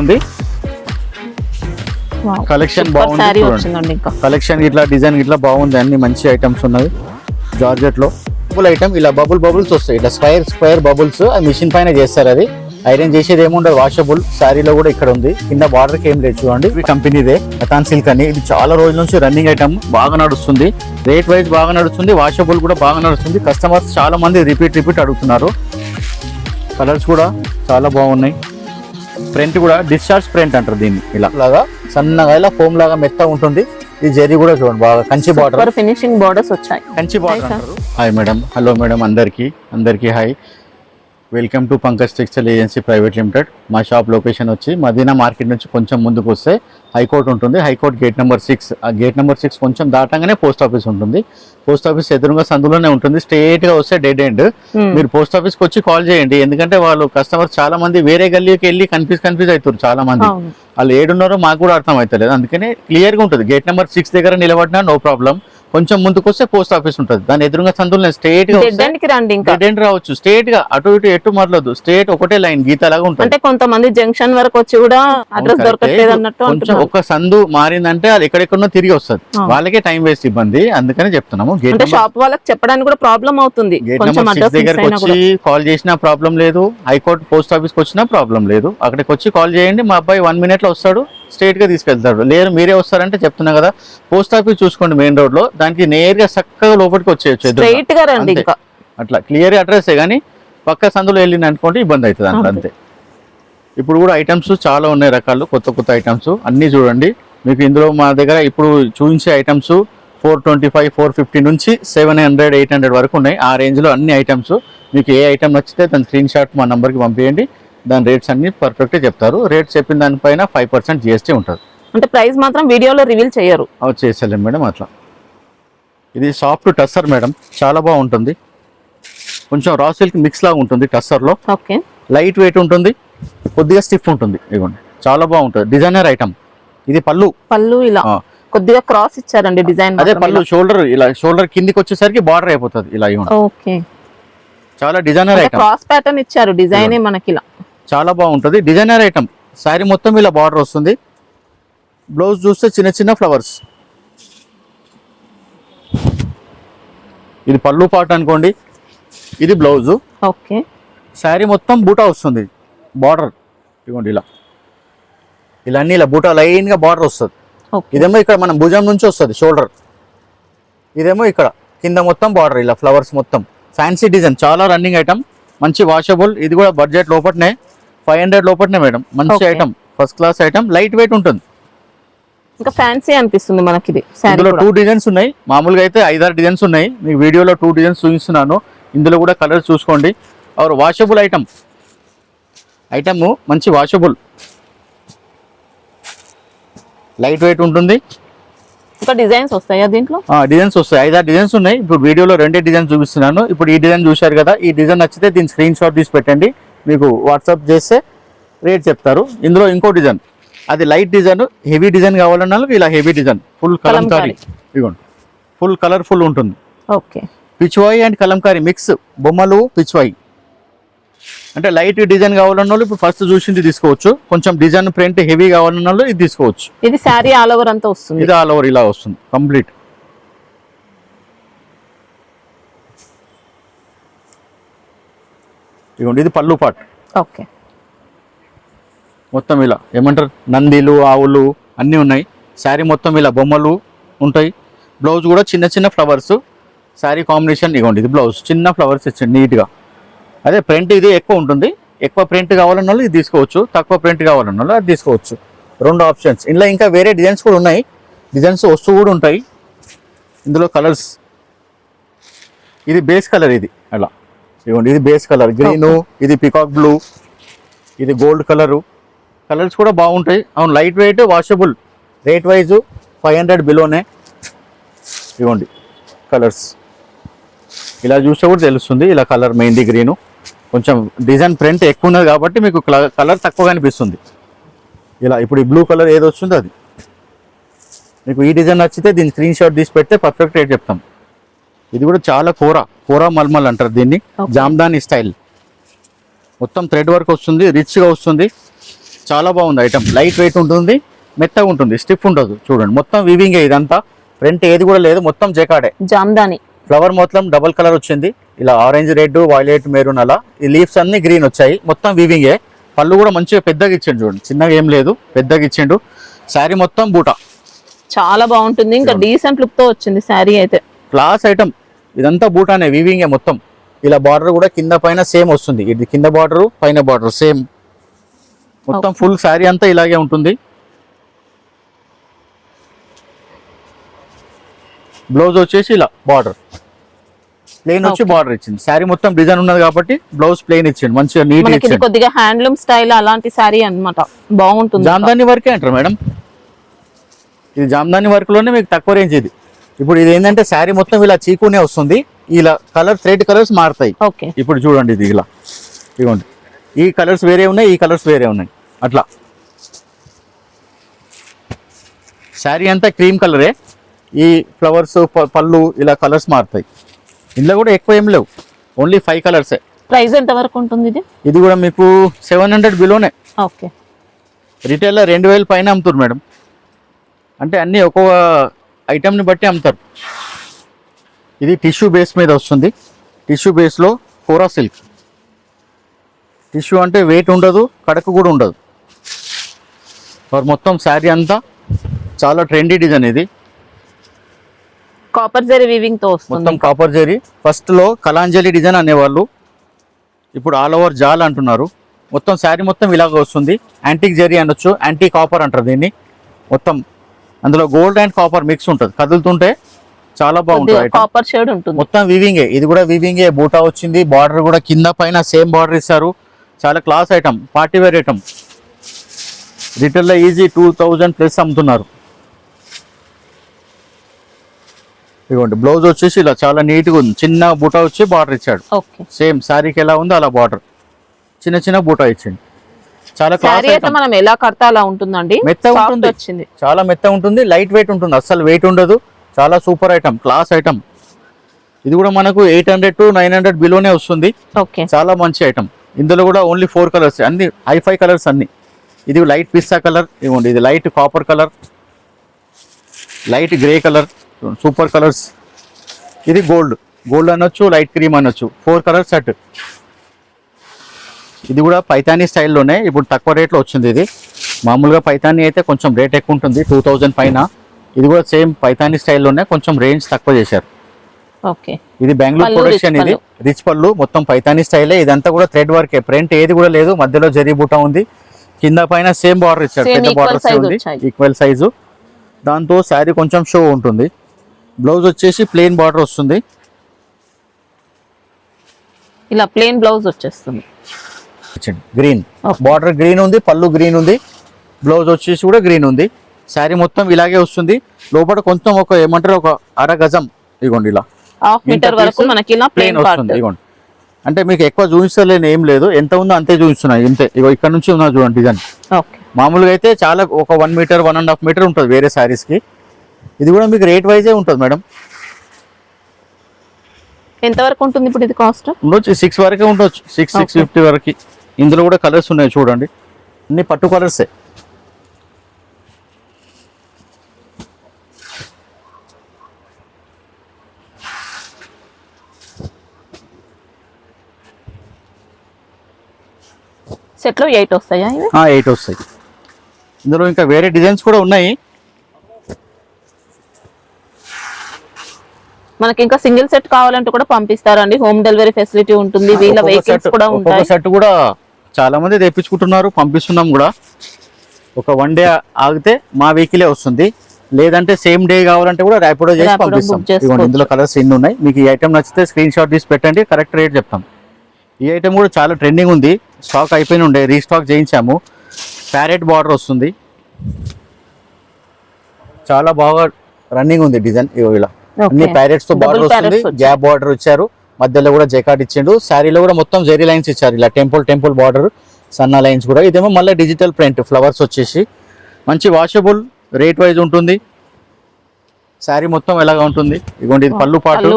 ఉంది. కలెక్షన్ బాగుంది, కలెక్షన్ ఇట్లా డిజైన్ ఇట్లా బాగుంది, అన్ని మంచి ఐటమ్స్ ఉన్నవి. జార్జెట్ లో ఐటమ్ ఇలా బబుల్స్ వస్తాయి, ఇట్లా స్క్వేర్ బబుల్స్, అది మిషన్ పైన చేస్తారు. అది ఐరన్ చేసేది ఏముండదు, వాషబుల్. శారీలో కూడా ఇక్కడ ఉంది, కింద బార్డర్ కి ఏం లేదు చూడండి. ఈ కంపెనీదే కథాన్ సిల్క్ అని, ఇది చాలా రోజుల నుంచి రన్నింగ్ ఐటమ్, బాగా నడుస్తుంది. రేట్ వైజ్ బాగా నడుస్తుంది, వాషబుల్ కూడా బాగా నడుస్తుంది. కస్టమర్స్ చాలా మంది రిపీట్ అడుగుతున్నారు. కలర్స్ కూడా చాలా బాగున్నాయి. ప్రింట్ కూడా డిశ్చార్జ్ ప్రింట్ అంటారు దీన్ని. ఇలాగా సన్నగా ఇలా ఫోమ్ లాగా మెత్త ఉంటుంది. ఈ జరీ కూడా చూడండి, బాగా కంచి బార్డర్, ఫినిషింగ్ బార్డర్స్ వచ్చాయి. కంచి బార్డర్ అంటారు. హాయ్ మేడం, హలో మేడం, అందరికి hi. Welcome to Pankaj textile agency private limited. మా షాప్ లొకేషన్ వచ్చి మదీనా మార్కెట్ నుంచి కొంచెం ముందుకు వస్తే హైకోర్ట్ ఉంటుంది. High court gate number 6. ఆ గేట్ నెంబర్ 6 కొంచెం దాటంగానే పోస్ట్ ఆఫీస్ ఉంటుంది. పోస్ట్ ఆఫీస్ ఎదురుగా సందులోనే ఉంటుంది. స్ట్రేట్ గా వస్తే డెడ్ ఎండ్. మీరు పోస్ట్ ఆఫీస్ కి వచ్చి కాల్ చేయండి, ఎందుకంటే వాళ్ళు కస్టమర్స్ చాలా మంది వేరే గల్లీకి వెళ్ళి కన్ఫ్యూజ్ అవుతారు. చాలా మంది వాళ్ళు ఏడున్నారో మాకు కూడా అర్థం అవుతలేదు. అందుకనే క్లియర్ గా ఉంటుంది. గేట్ నెంబర్ 6 దగ్గర నిలబడినా నో ప్రాబ్లం. కొంచెం ముందుకు వస్తే పోస్ట్ ఆఫీస్ ఉంటుంది, దాని ఎదురుగా సందులో స్ట్రేట్ గా డెడ్ ఎండ్ రావచ్చు. స్ట్రేట్ గా అటు ఇటు ఎటు మరలదు, స్ట్రేట్ ఒకటే లైన్ గీత లాగా ఉంటుంది. అంటే కొంతమంది జంక్షన్ వరకు వచ్చి కూడా అడ్రస్ దొరకట్లేదు అన్నట్టు. కొంచెం ఒక సందు మారిందంటే అది ఎక్కడెక్కడో తిరిగి వస్తుంది, వాళ్ళకే టైం వేస్ట్ ఇబ్బంది. అందుకనే చెప్తున్నాము. గేట్ షాప్ వాళ్ళకి చెప్పడానికి కూడా ప్రాబ్లం అవుతుంది. గేట్ నెంబర్ 6 దగ్గరకు వచ్చి కాల్ చేసినా ప్రాబ్లం లేదు, హైకోర్టు పోస్ట్ ఆఫీస్ కి వచ్చినా ప్రాబ్లం లేదు. అక్కడికి వచ్చి కాల్ చేయండి, మా అబ్బాయి 1 minute లో వస్తాడు, స్ట్రేట్ గా తీసుకెళ్తాడు. లేదు మీరే వస్తారంటే చెప్తున్నా కదా, పోస్ట్ ఆఫీస్ చూసుకోండి మెయిన్ రోడ్ లో, దానికి నేరుగా చక్కగా లోపలికి వచ్చేయచ్చు. అట్లా క్లియర్ అడ్రస్ కానీ పక్క సందులో వెళ్ళింది అనుకోండి ఇబ్బంది అవుతుంది అట్లా, అంతే. ఇప్పుడు కూడా ఐటమ్స్ చాలా ఉన్నాయి, రకాలు కొత్త ఐటమ్స్ అన్ని చూడండి. మీకు ఇందులో మా దగ్గర ఇప్పుడు చూపించే ఐటమ్స్ 425, 450 నుంచి 700, 800 వరకు ఉన్నాయి. ఆ రేంజ్ లో అన్ని ఐటమ్స్. మీకు ఏ ఐటమ్ నచ్చితే దాని స్క్రీన్ షాట్ మా నంబర్కి పంపించండి, దాని రేట్స్ అన్ని పర్ఫెక్ట్ చెప్తారు. రేట్స్ చెప్పిన దానిపైన 5% GST ఉంటుంది. అంటే ప్రైస్ మాత్రం వీడియోలో రివీల్ చేయరు. చేసేలేం మేడం అట్లా. ఇది సాఫ్ట్ టస్సర్ మేడం, చాలా బాగుంటుంది. కొంచెం రా సిల్క్ మిక్స్ లాగా ఉంటుంది టస్సర్ లో. లైట్ వెయిట్ ఉంటుంది, కొద్దిగా స్టిఫ్ ఉంటుంది. ఇదిగోండి చాలా బాగుంటుంది, డిజైనర్ ఐటమ్. ఇది పళ్ళు ఇలా కొద్దిగా క్రాస్ ఇచ్చారండి డిజైన్. అదే పళ్ళు షోల్డర్ కిందికి వచ్చేసరికి బార్డర్ అయిపోతుంది ఇలా. ఓకే, చాలా డిజైనర్ ఐటమ్, క్రాస్ ప్యాటర్న్ ఇచ్చారు. డిజైన్ మనకి ఇలా చాలా బాగుంటుంది, డిజైనర్ ఐటమ్. శారీ మొత్తం ఇలా బార్డర్ వస్తుంది. బ్లౌజ్ చూస్తే చిన్న ఫ్లవర్స్. ఇది పళ్ళు పాట అనుకోండి, ఇది బ్లౌజ్. ఓకే, శారీ మొత్తం బూటా వస్తుంది, బార్డర్ ఇవ్వండి ఇలా అన్ని ఇలా బూటా లైన్ గా బార్డర్ వస్తుంది. ఇదేమో ఇక్కడ మనం భుజం నుంచి వస్తుంది షోల్డర్, ఇదేమో ఇక్కడ కింద మొత్తం బార్డర్ ఇలా ఫ్లవర్స్ మొత్తం. ఫ్యాన్సీ డిజైన్, చాలా రన్నింగ్ ఐటమ్, మంచి వాషబుల్. ఇది కూడా బడ్జెట్ లోపట్నే 500 లోపట్నే మేడం. మంచి item, first class item, light weight ఉంటుంది. ఇంకా ఫ్యాన్సీ అనిపిస్తుంది మనకి. ఇది ఇందులో 2 డిజైన్స్ ఉన్నాయి, మామూలుగా అయితే 5-6 డిజైన్స్ ఉన్నాయి. మీకు వీడియోలో 2 డిజైన్స్ చూపిస్తున్నాను. ఇందులో కూడా కలర్స్ చూసుకోండి. ఆర్ వాషబుల్ ఐటమ్ మంచి వాషబుల్, లైట్ వెయిట్ ఉంటుంది. ఇంకా డిజైన్స్ వస్తాయా దీంట్లో? డిజైన్స్ వస్తాయి, 5-6 డిజైన్స్ ఉన్నాయి. ఇప్పుడు వీడియోలో 2 డిజైన్స్ చూపిస్తున్నాను. ఇప్పుడు ఈ డిజైన్ చూశారు కదా, ఈ డిజైన్ నచ్చితే దీని స్క్రీన్ షాట్ తీసి పెట్టండి, మీకు వాట్సాప్ చేస్తే రేట్ చెప్తారు. ఇందులో ఇంకో డిజైన్, అది లైట్ డిజైన్, హెవీ డిజైన్ కావాలన్నా ఇలా హెవీ డిజైన్, ఫుల్ కలంకారీ. ఇదిగోండి ఫుల్ కలర్ఫుల్ ఉంటుంది. Okay, Pichwai and Kalamkari mix, బొమ్మలు పిచ్వాయి. అంటే లైట్ డిజైన్ కావాలన్న వాళ్ళు ఇప్పుడు ఫస్ట్ చూసింది తీసుకోవచ్చు. కొంచెం డిజైన్ ప్రింట్ హెవీ కావాలన్న వాళ్ళు ఇది తీసుకోవచ్చు. ఇది శారీ ఆల్ ఓవర్ అంతా వస్తుంది. ఇది ఆల్ ఓవర్ ఇలా వస్తుంది కంప్లీట్. ఇదిగోండి ఇది పళ్ళు పాట్. ఓకే, మొత్తం ఇలా ఏమంటారు, నందిలు ఆవులు అన్నీ ఉన్నాయి. శారీ మొత్తం ఇలా బొమ్మలు ఉంటాయి. బ్లౌజ్ కూడా చిన్న ఫ్లవర్స్, శారీ కాంబినేషన్. ఇదిగోండి ఇది బ్లౌజ్, చిన్న ఫ్లవర్స్ ఇచ్చింది నీట్గా. అదే ప్రింట్ ఇది ఎక్కువ ఉంటుంది. ఎక్కువ ప్రింట్ కావాలన్న వాళ్ళు ఇది తీసుకోవచ్చు, తక్కువ ప్రింట్ కావాలన్న వాళ్ళు అది తీసుకోవచ్చు. 2 ఆప్షన్స్. ఇందులో ఇంకా వేరే డిజైన్స్ కూడా ఉన్నాయి, డిజైన్స్ వస్తూ కూడా ఉంటాయి. ఇందులో కలర్స్, ఇది బేస్ కలర్, ఇది అలా ఇదిగోండి ఇది బేస్ కలర్ గ్రీను, ఇది పికాక్ బ్లూ, ఇది గోల్డ్ కలరు. కలర్స్ కూడా బాగుంటాయి. అవును, light weight, washable. Rate wise 500 బిలోనే. ఇవ్వండి కలర్స్ ఇలా చూస్తే కూడా తెలుస్తుంది. ఇలా కలర్ మెహందీ గ్రీను, కొంచెం డిజైన్ ప్రింట్ ఎక్కువ ఉన్నది కాబట్టి మీకు కలర్ తక్కువ కనిపిస్తుంది. ఇలా ఇప్పుడు ఈ బ్లూ కలర్ ఏది వస్తుందో అది. మీకు ఈ డిజైన్ నచ్చితే దీని స్క్రీన్ షాట్ తీసి పెడితే పర్ఫెక్ట్ రేట్ చెప్తాం. ఇది కూడా చాలా కూర మల్మల్ అంటారు దీన్ని, జామ్దాని స్టైల్. మొత్తం థ్రెడ్ వర్క్ వస్తుంది, రిచ్గా వస్తుంది, చాలా బాగుంది ఐటమ్. లైట్ వెయిట్ ఉంటుంది, మెత్తగా ఉంటుంది, స్టిఫ్ ఉండదు. చూడండి మొత్తం వీవింగే ఇదంతా, ప్రింట్ ఏది కూడా లేదు, మొత్తం జెకాడే. జామ్దాని ఫ్లవర్ మొత్తం డబల్ కలర్ వచ్చింది, ఇలా ఆరెంజ్ రెడ్ వైలెట్ మెరూన్ అలా. ఈ లీవ్స్ అన్ని గ్రీన్ వచ్చాయి, మొత్తం వీవింగే. పళ్ళు కూడా మంచిగా పెద్దగా ఇచ్చిండు, చూడండి చిన్నగా ఏం లేదు, పెద్దగా ఇచ్చిండు. శారీ మొత్తం బూటా చాలా బాగుంటుంది, ఇంకా డీసెంట్ లుక్ తో వచ్చింది శారీ అయితే. క్లాస్ ఐటమ్ ఇదంతా బూటానే, వీవింగే మొత్తం. ఇలా బార్డర్ కూడా కింద పైన సేమ్ వస్తుంది, ఇది కింద బార్డర్ పైన బార్డర్ సేమ్ మొత్తం. ఫుల్ శారీ అంతా ఇలాగే ఉంటుంది. బ్లౌజ్ వచ్చేసి ఇలా బార్డర్ ప్లెయిన్ వచ్చి బార్డర్ ఇచ్చింది. శారీ మొత్తం డిజైన్ ఉన్నది కాబట్టి బ్లౌజ్ ప్లెయిన్ ఇచ్చింది, మంచిగా నీట్ ఇచ్చింది. కొద్దిగా హ్యాండ్లూమ్ స్టైల్ అలాంటి శారీ అన్నమాట, బాగుంటుంది. జామ్దాని వర్కే అంటారు మేడం, ఇది జామ్దాని వర్క్ లోనే మీకు తక్కువ రేంజ్ ఇది. ఇప్పుడు ఇది ఏంటంటే శారీ మొత్తం ఇలా చీకునే వస్తుంది, ఇలా కలర్ థ్రెడ్ కలర్స్ మారుతాయి. ఇప్పుడు చూడండి ఇది ఇలా, ఇదిగోండి ఈ కలర్స్ వేరే ఉన్నాయి, ఈ కలర్స్ వేరే ఉన్నాయి, అట్లా. శారీ అంతా క్రీమ్ కలరే, ఈ ఫ్లవర్స్ పళ్ళు ఇలా కలర్స్ మారుతాయి. ఇందులో కూడా ఎక్కువ ఏం లేవు, ఓన్లీ 5 కలర్సే. ప్రైస్ ఎంత వరకు ఉంటుంది ఇది? ఇది కూడా మీకు 700 బిలోనే. ఓకే, రిటైల్లో 2000 పైన అమ్ముతారు మేడం, అంటే అన్నీ ఒక్కొక్క ఐటమ్ని బట్టి అమ్ముతారు. ఇది టిష్యూ బేస్ మీద వస్తుంది, టిష్యూ బేస్లో కోరా సిల్క్. టిష్యూ అంటే వెయిట్ ఉండదు, కడకు కూడా ఉండదు. మొత్తం శారీ అంతా చాలా ట్రెండీ డిజైన్. ఇది కాపర్ జరీ వీవింగ్ తో వస్తుంది, మొత్తం కాపర్ జరీ. ఫస్ట్ లో కలాంజలి డిజైన్ అనేవాళ్ళు, ఇప్పుడు ఆల్ ఓవర్ జాల్ అంటున్నారు. మొత్తం శారీ మొత్తం ఇలాగ వస్తుంది. యాంటిక్ జరీ అనొచ్చు, యాంటీ కాపర్ అంటారు దీన్ని. మొత్తం అందులో గోల్డ్ అండ్ కాపర్ మిక్స్ ఉంటుంది, కదులుతుంటే చాలా బాగుంటుంది. కాపర్ షేడ్ ఉంటుంది, మొత్తం వీవింగే. ఇది కూడా వీవింగే, బూటా వచ్చింది. బార్డర్ కూడా కింద పైన సేమ్ బార్డర్ ఇస్తారు. చాలా class item, party wear item. రిటైల్లో ఈజీ 2000 ప్లస్ అమ్ముతున్నారు. ఇదిగోండి బ్లౌజ్ వచ్చేసి ఇలా చాలా నీట్గా ఉంది, చిన్న బూటా వచ్చి బార్డర్ ఇచ్చాడు. సేమ్ శారీకి ఎలా ఉందో అలా బార్డర్, చిన్న చిన్న బూటా ఇచ్చింది. చాలా క్లాస్ ఐటమ్. మనం ఎలా కడతా అలా ఉంటుందండి, మెత్తగా ఉంటుంది, చాలా మెత్తగా ఉంటుంది, లైట్ వెయిట్ ఉంటుంది, అస్సలు వెయిట్ ఉండదు. చాలా సూపర్ ఐటమ్, క్లాస్ ఐటమ్. ఇది కూడా మనకు 800 to 900 బిలోనే వస్తుంది. చాలా మంచి ఐటమ్. ఇందులో కూడా ఓన్లీ 4 కలర్స్, అన్ని హై-ఫై కలర్స్ అన్ని. ఇది లైట్ పిస్తా కలర్, ఇవ్వండి ఇది light copper colour, light grey colour, super colours. ఇది గోల్డ్ అనొచ్చు, లైట్ క్రీమ్ అనొచ్చు, 4 కలర్ సెట్. ఇది కూడా పైతానీ స్టైల్లోనే, ఇప్పుడు తక్కువ రేట్లో వచ్చింది. ఇది మామూలుగా పైతానీ అయితే కొంచెం రేట్ ఎక్కువ ఉంటుంది, 2000 పైన. ఇది కూడా సేమ్ పైతానీ స్టైల్లోనే, కొంచెం రేంజ్ తక్కువ చేశారు. ఇది బెంగళూరు ప్రొడక్షన్. ఇది రిచ్ పళ్ళు, మొత్తం పైతానీ స్టైలే. ఇదంతా కూడా థ్రెడ్ వర్కే, ప్రింట్ ఏది కూడా లేదు. మధ్యలో జరీ బూటా ఉంది, కింద పైన సేమ్ బార్డర్ ఇచ్చారు, పెద్ద బార్డర్ ఉంది, ఈక్వల్ సైజు. దాంతో శారీ కొంచెం షో ఉంటుంది. బ్లౌజ్ వచ్చేసి ప్లెయిన్ బార్డర్ వస్తుంది, ఇలా ప్లెయిన్ బ్లౌజ్ వచ్చేస్తుంది. గ్రీన్ బార్డర్, గ్రీన్ ఉంది, పళ్ళు గ్రీన్ ఉంది, బ్లౌజ్ వచ్చేసి కూడా గ్రీన్ ఉంది. శారీ మొత్తం ఇలాగే వస్తుంది. లోపల కొంచెం ఒక ఏమంటారు, ఒక అర గజం, ఇదిగోండి ఇలా ½ మీటర్ వరకు మనకి ఇలా ప్లెయిన్ వస్తుంది. ఇదిగోండి, అంటే మీకు ఎక్కువ చూపించలేని ఏం లేదు, ఎంత ఉందో అంతే చూపిస్తున్నాయి, ఇంతే. ఇగో ఇక్కడ నుంచి ఉన్నా చూడండి డిజైన్. మామూలుగా అయితే చాలా ఒక 1 మీటర్ 1.5 మీటర్ ఉంటుంది వేరే శారీస్ కి. ఇది కూడా మీకు రేట్ వైజే ఉంటుంది మేడం. ఎంత వరకు ఉంటుంది ఇప్పుడు ఇది కాస్ట్? ఉండొచ్చు 6 వరకే ఉండొచ్చు, 650 వరకు. ఇందులో కూడా కలర్స్ ఉన్నాయి చూడండి, అన్ని పట్టు కలర్సే. సెట్లో 8 వస్తాయా? 8 వస్తాయి. ఇందులో ఇంకా వేరే డిజైన్స్ కూడా ఉన్నాయి. మనకి ఇంకా సింగిల్ సెట్ కావాలంటే కూడా పంపిస్తారండి, హోమ్ డెలివరీ ఫెసిలిటీ ఉంటుంది. వీళ్ళ వెహికల్స్ కూడా ఉంటాయి. ఒక్కొక్క సెట్ కూడా చాలా మంది తెప్పించుకుంటున్నారు, పంపిస్తున్నాం కూడా. ఒక 1 డే ఆగితే మా వెహికలే వస్తుంది, లేదంటే సేమ్ డే కావాలంటే కూడా ర్యాపిడో చేసి పంపిస్తాం. ఇందులో కలర్స్ ఎన్ని ఉన్నాయి. మీకు ఈ ఐటమ్ నచ్చితే స్క్రీన్ షాట్ తీసి పెట్టండి, కరెక్ట్ రేట్ చెప్తాం. ఈ ఐటమ్ కూడా చాలా ట్రెండింగ్ ఉంది, స్టాక్ అయిపోయి ఉండే, రీస్టాక్ చేయించాము. ప్యారెట్ బార్డర్ వస్తుంది, చాలా బాగా రన్నింగ్ ఉంది డిజైన్. ఇలా అన్ని ప్యారెట్స్ తో బార్డర్ వస్తుంది, గ్యాప్ బార్డర్ ఇచ్చారు, మధ్యలో కూడా జెకార్డ్ ఇచ్చిండు. శారీలో కూడా మొత్తం జెరీ లైన్స్ ఇచ్చారు, ఇలా టెంపుల్ బార్డర్, సన్న లైన్స్ కూడా. ఇదేమో మళ్ళీ డిజిటల్ ప్రింట్, ఫ్లవర్స్ వచ్చేసి మంచి వాషబుల్, రేట్ వైజ్ ఉంటుంది. శారీ మొత్తం ఎలాగా ఉంటుంది. ఇదిగోండి ఇది పళ్ళు పాటు,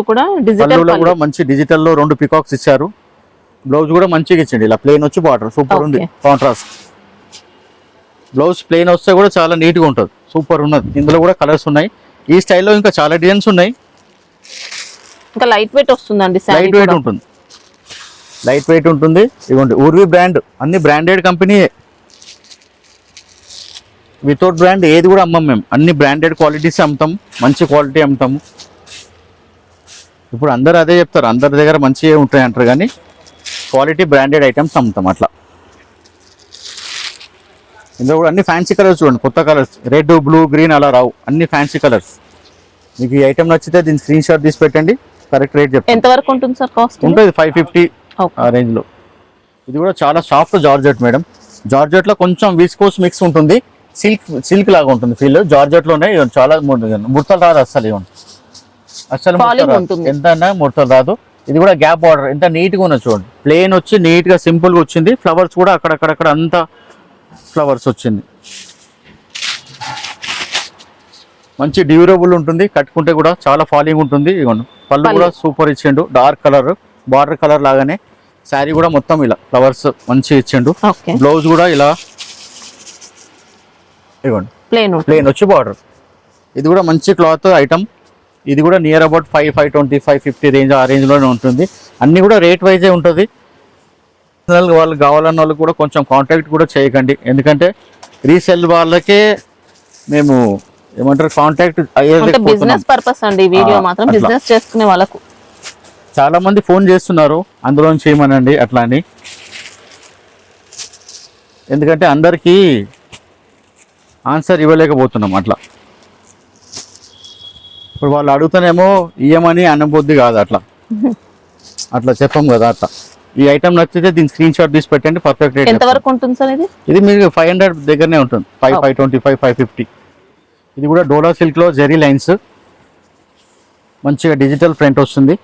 పళ్ళులో కూడా మంచి డిజిటల్ లో 2 పికాక్స్ ఇచ్చారు. బ్లౌజ్ కూడా మంచిగా ఇచ్చిండి, ఇలా ప్లెయిన్ వచ్చి బార్డర్ సూపర్ ఉంది, కాంట్రాస్ట్. బ్లౌజ్ ప్లెయిన్ వస్తే కూడా చాలా నీట్గా ఉంటుంది, సూపర్ ఉన్నది. ఇందులో కూడా కలర్స్ ఉన్నాయి. ఈ స్టైల్లో ఇంకా చాలా డిజైన్స్ ఉన్నాయి. ఇంకా లైట్ వెయిట్ వస్తుందండి, లైట్ వెయిట్ ఉంటుంది, లైట్ వెయిట్ ఉంటుంది. ఇవ్వండి ఊర్వి బ్రాండ్, అన్ని బ్రాండెడ్ కంపెనీ, వితౌట్ బ్రాండ్ ఏది కూడా అమ్మం మేము. అన్ని బ్రాండెడ్ క్వాలిటీస్ అమ్ముతాం, మంచి క్వాలిటీ అమ్ముతాము. ఇప్పుడు అందరు అదే చెప్తారు, అందరి దగ్గర మంచిగా ఉంటాయి అంటారు, కానీ క్వాలిటీ బ్రాండెడ్ ఐటమ్స్ అమ్ముతాం అట్లా. ఇందులో కూడా అన్ని ఫ్యాన్సీ కలర్స్ చూడండి, కొత్త కలర్స్, రెడ్ బ్లూ గ్రీన్ అలా రావు, అన్ని ఫ్యాన్సీ కలర్స్. మీకు ఈ ఐటమ్ నచ్చితే దీని స్క్రీన్ షాట్ తీసి పెట్టండి, కరెక్ట్ రేట్ చెప్తాను. ఎంత వరకు ఉంటుంది సార్ కాస్ట్? ఉంటుంది 550 ఆ రేంజ్లో. ఇది కూడా చాలా సాఫ్ట్ జార్జెట్ మేడం. జార్జెట్లో కొంచెం విస్కోస్ మిక్స్ ఉంటుంది, సిల్క్ లాగా ఉంటుంది ఫీల్. జార్జెట్లోనే చాలా ముడతలు రాదు అస్సలు, ఇవ్వండి అస్సలు ఎంత ముడతలు రాదు. ఇది కూడా గ్యాప్ బార్డర్, ఎంత నీట్గా ఉన్నది చూడండి. ప్లెయిన్ వచ్చి నీట్గా సింపుల్గా వచ్చింది. ఫ్లవర్స్ కూడా అక్కడక్కడక్కడ అంతా ఫ్లవర్స్ వచ్చింది. మంచి డ్యూరబుల్ ఉంటుంది, కట్టుకుంటే కూడా చాలా ఫాలింగ్ ఉంటుంది. ఇవ్వండి పళ్ళు కూడా సూపర్ ఇచ్చిండు, డార్క్ కలర్ బార్డర్ కలర్ లాగానే. శారీ కూడా మొత్తం ఇలా ఫ్లవర్స్ మంచిగా ఇచ్చిండు. బ్లౌజ్ కూడా ఇలా ఇవ్వండి ప్లెయిన్ వచ్చి బార్డర్. ఇది కూడా మంచి క్లాత్ ఐటమ్. ఇది కూడా నియర్ అబౌట్ 520 550 రేంజ్, ఆ రేంజ్లోనే ఉంటుంది. అన్నీ కూడా రేట్ వైజే ఉంటుంది. వాళ్ళు కావాలన్న వాళ్ళు కూడా కొంచెం కాంటాక్ట్ కూడా చేయకండి, ఎందుకంటే రీసెల్ వాళ్ళకే మేము ఏమంటారు కాంటాక్ట్ అయ్యేది. బిజినెస్ పర్పస్ అండి వీడియో మాత్రం, బిజినెస్ చేసుకునే వాళ్ళకు. చాలా మంది ఫోన్ చేస్తున్నారు, అందులో చేయమనండి అట్లా అని, ఎందుకంటే అందరికీ ఆన్సర్ ఇవ్వలేకపోతున్నాం అట్లా. ఇప్పుడు వాళ్ళు అడుగుతానేమో ఇయ్యమని అనబుద్ధి కాదు, అట్లా అట్లా చెప్పం కదా అట్లా. ఈ ఐటమ్ నచ్చితే దీని స్క్రీన్ షాట్ తీసి పెట్టండి, పర్ఫెక్ట్ రేట్. ఎంత వరకు ఉంటుంది సార్ ఇది? ఇది మీకు 500 దగ్గరనే ఉంటుంది, 525 550. ఇది కూడా డోలా సిల్క్లో జెరీ లైన్స్, మంచిగా డిజిటల్ ప్రింట్ వస్తుంది.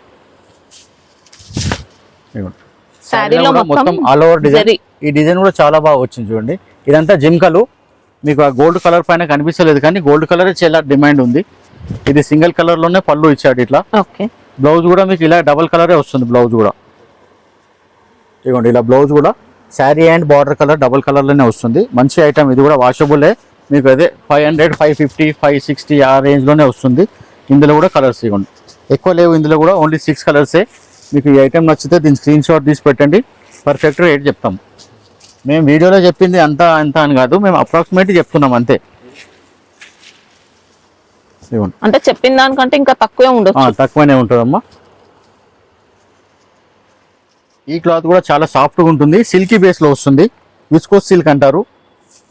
మొత్తం ఆల్ ఓవర్ డిజైన్. ఈ డిజైన్ కూడా చాలా బాగా వచ్చింది చూడండి. ఇదంతా జిమ్కలు, మీకు ఆ గోల్డ్ కలర్ పైన కనిపిస్తలేదు కానీ గోల్డ్ కలర్ చాలా డిమాండ్ ఉంది. ఇది సింగిల్ కలర్ లోనే పళ్ళు ఇచ్చాడు ఇట్లా. బ్లౌజ్ కూడా మీకు ఇలా డబల్ కలరే వస్తుంది బ్లౌజ్ కూడా. ఇదిగోండి ఇలా బ్లౌజ్ కూడా sari and border colour double colour లోనే వస్తుంది. మంచి ఐటమ్, ఇది కూడా వాషబులే. మీకు అదే 500 550 560 ఆ రేంజ్ లోనే వస్తుంది. ఇందులో కూడా కలర్స్ ఇవ్వండి, ఎక్కువ లేవు ఇందులో కూడా, ఓన్లీ 6 కలర్సే. మీకు ఈ ఐటమ్ నచ్చితే దీని స్క్రీన్ షాట్ తీసి పెట్టండి, పర్ఫెక్ట్ రేట్ చెప్తాం. మేము వీడియోలో చెప్పింది అంత అని కాదు, మేము అప్రాక్సిమేట్లీ చెప్తున్నాం అంతే. అంటే చెప్పిన దానికంటే ఇంకా తక్కువే ఉండదు, తక్కువనే ఉంటుందమ్మా. ఈ క్లాత్ కూడా చాలా సాఫ్ట్గా ఉంటుంది, సిల్కీ బేస్లో వస్తుంది. విస్కోస్ సిల్క్ అంటారు,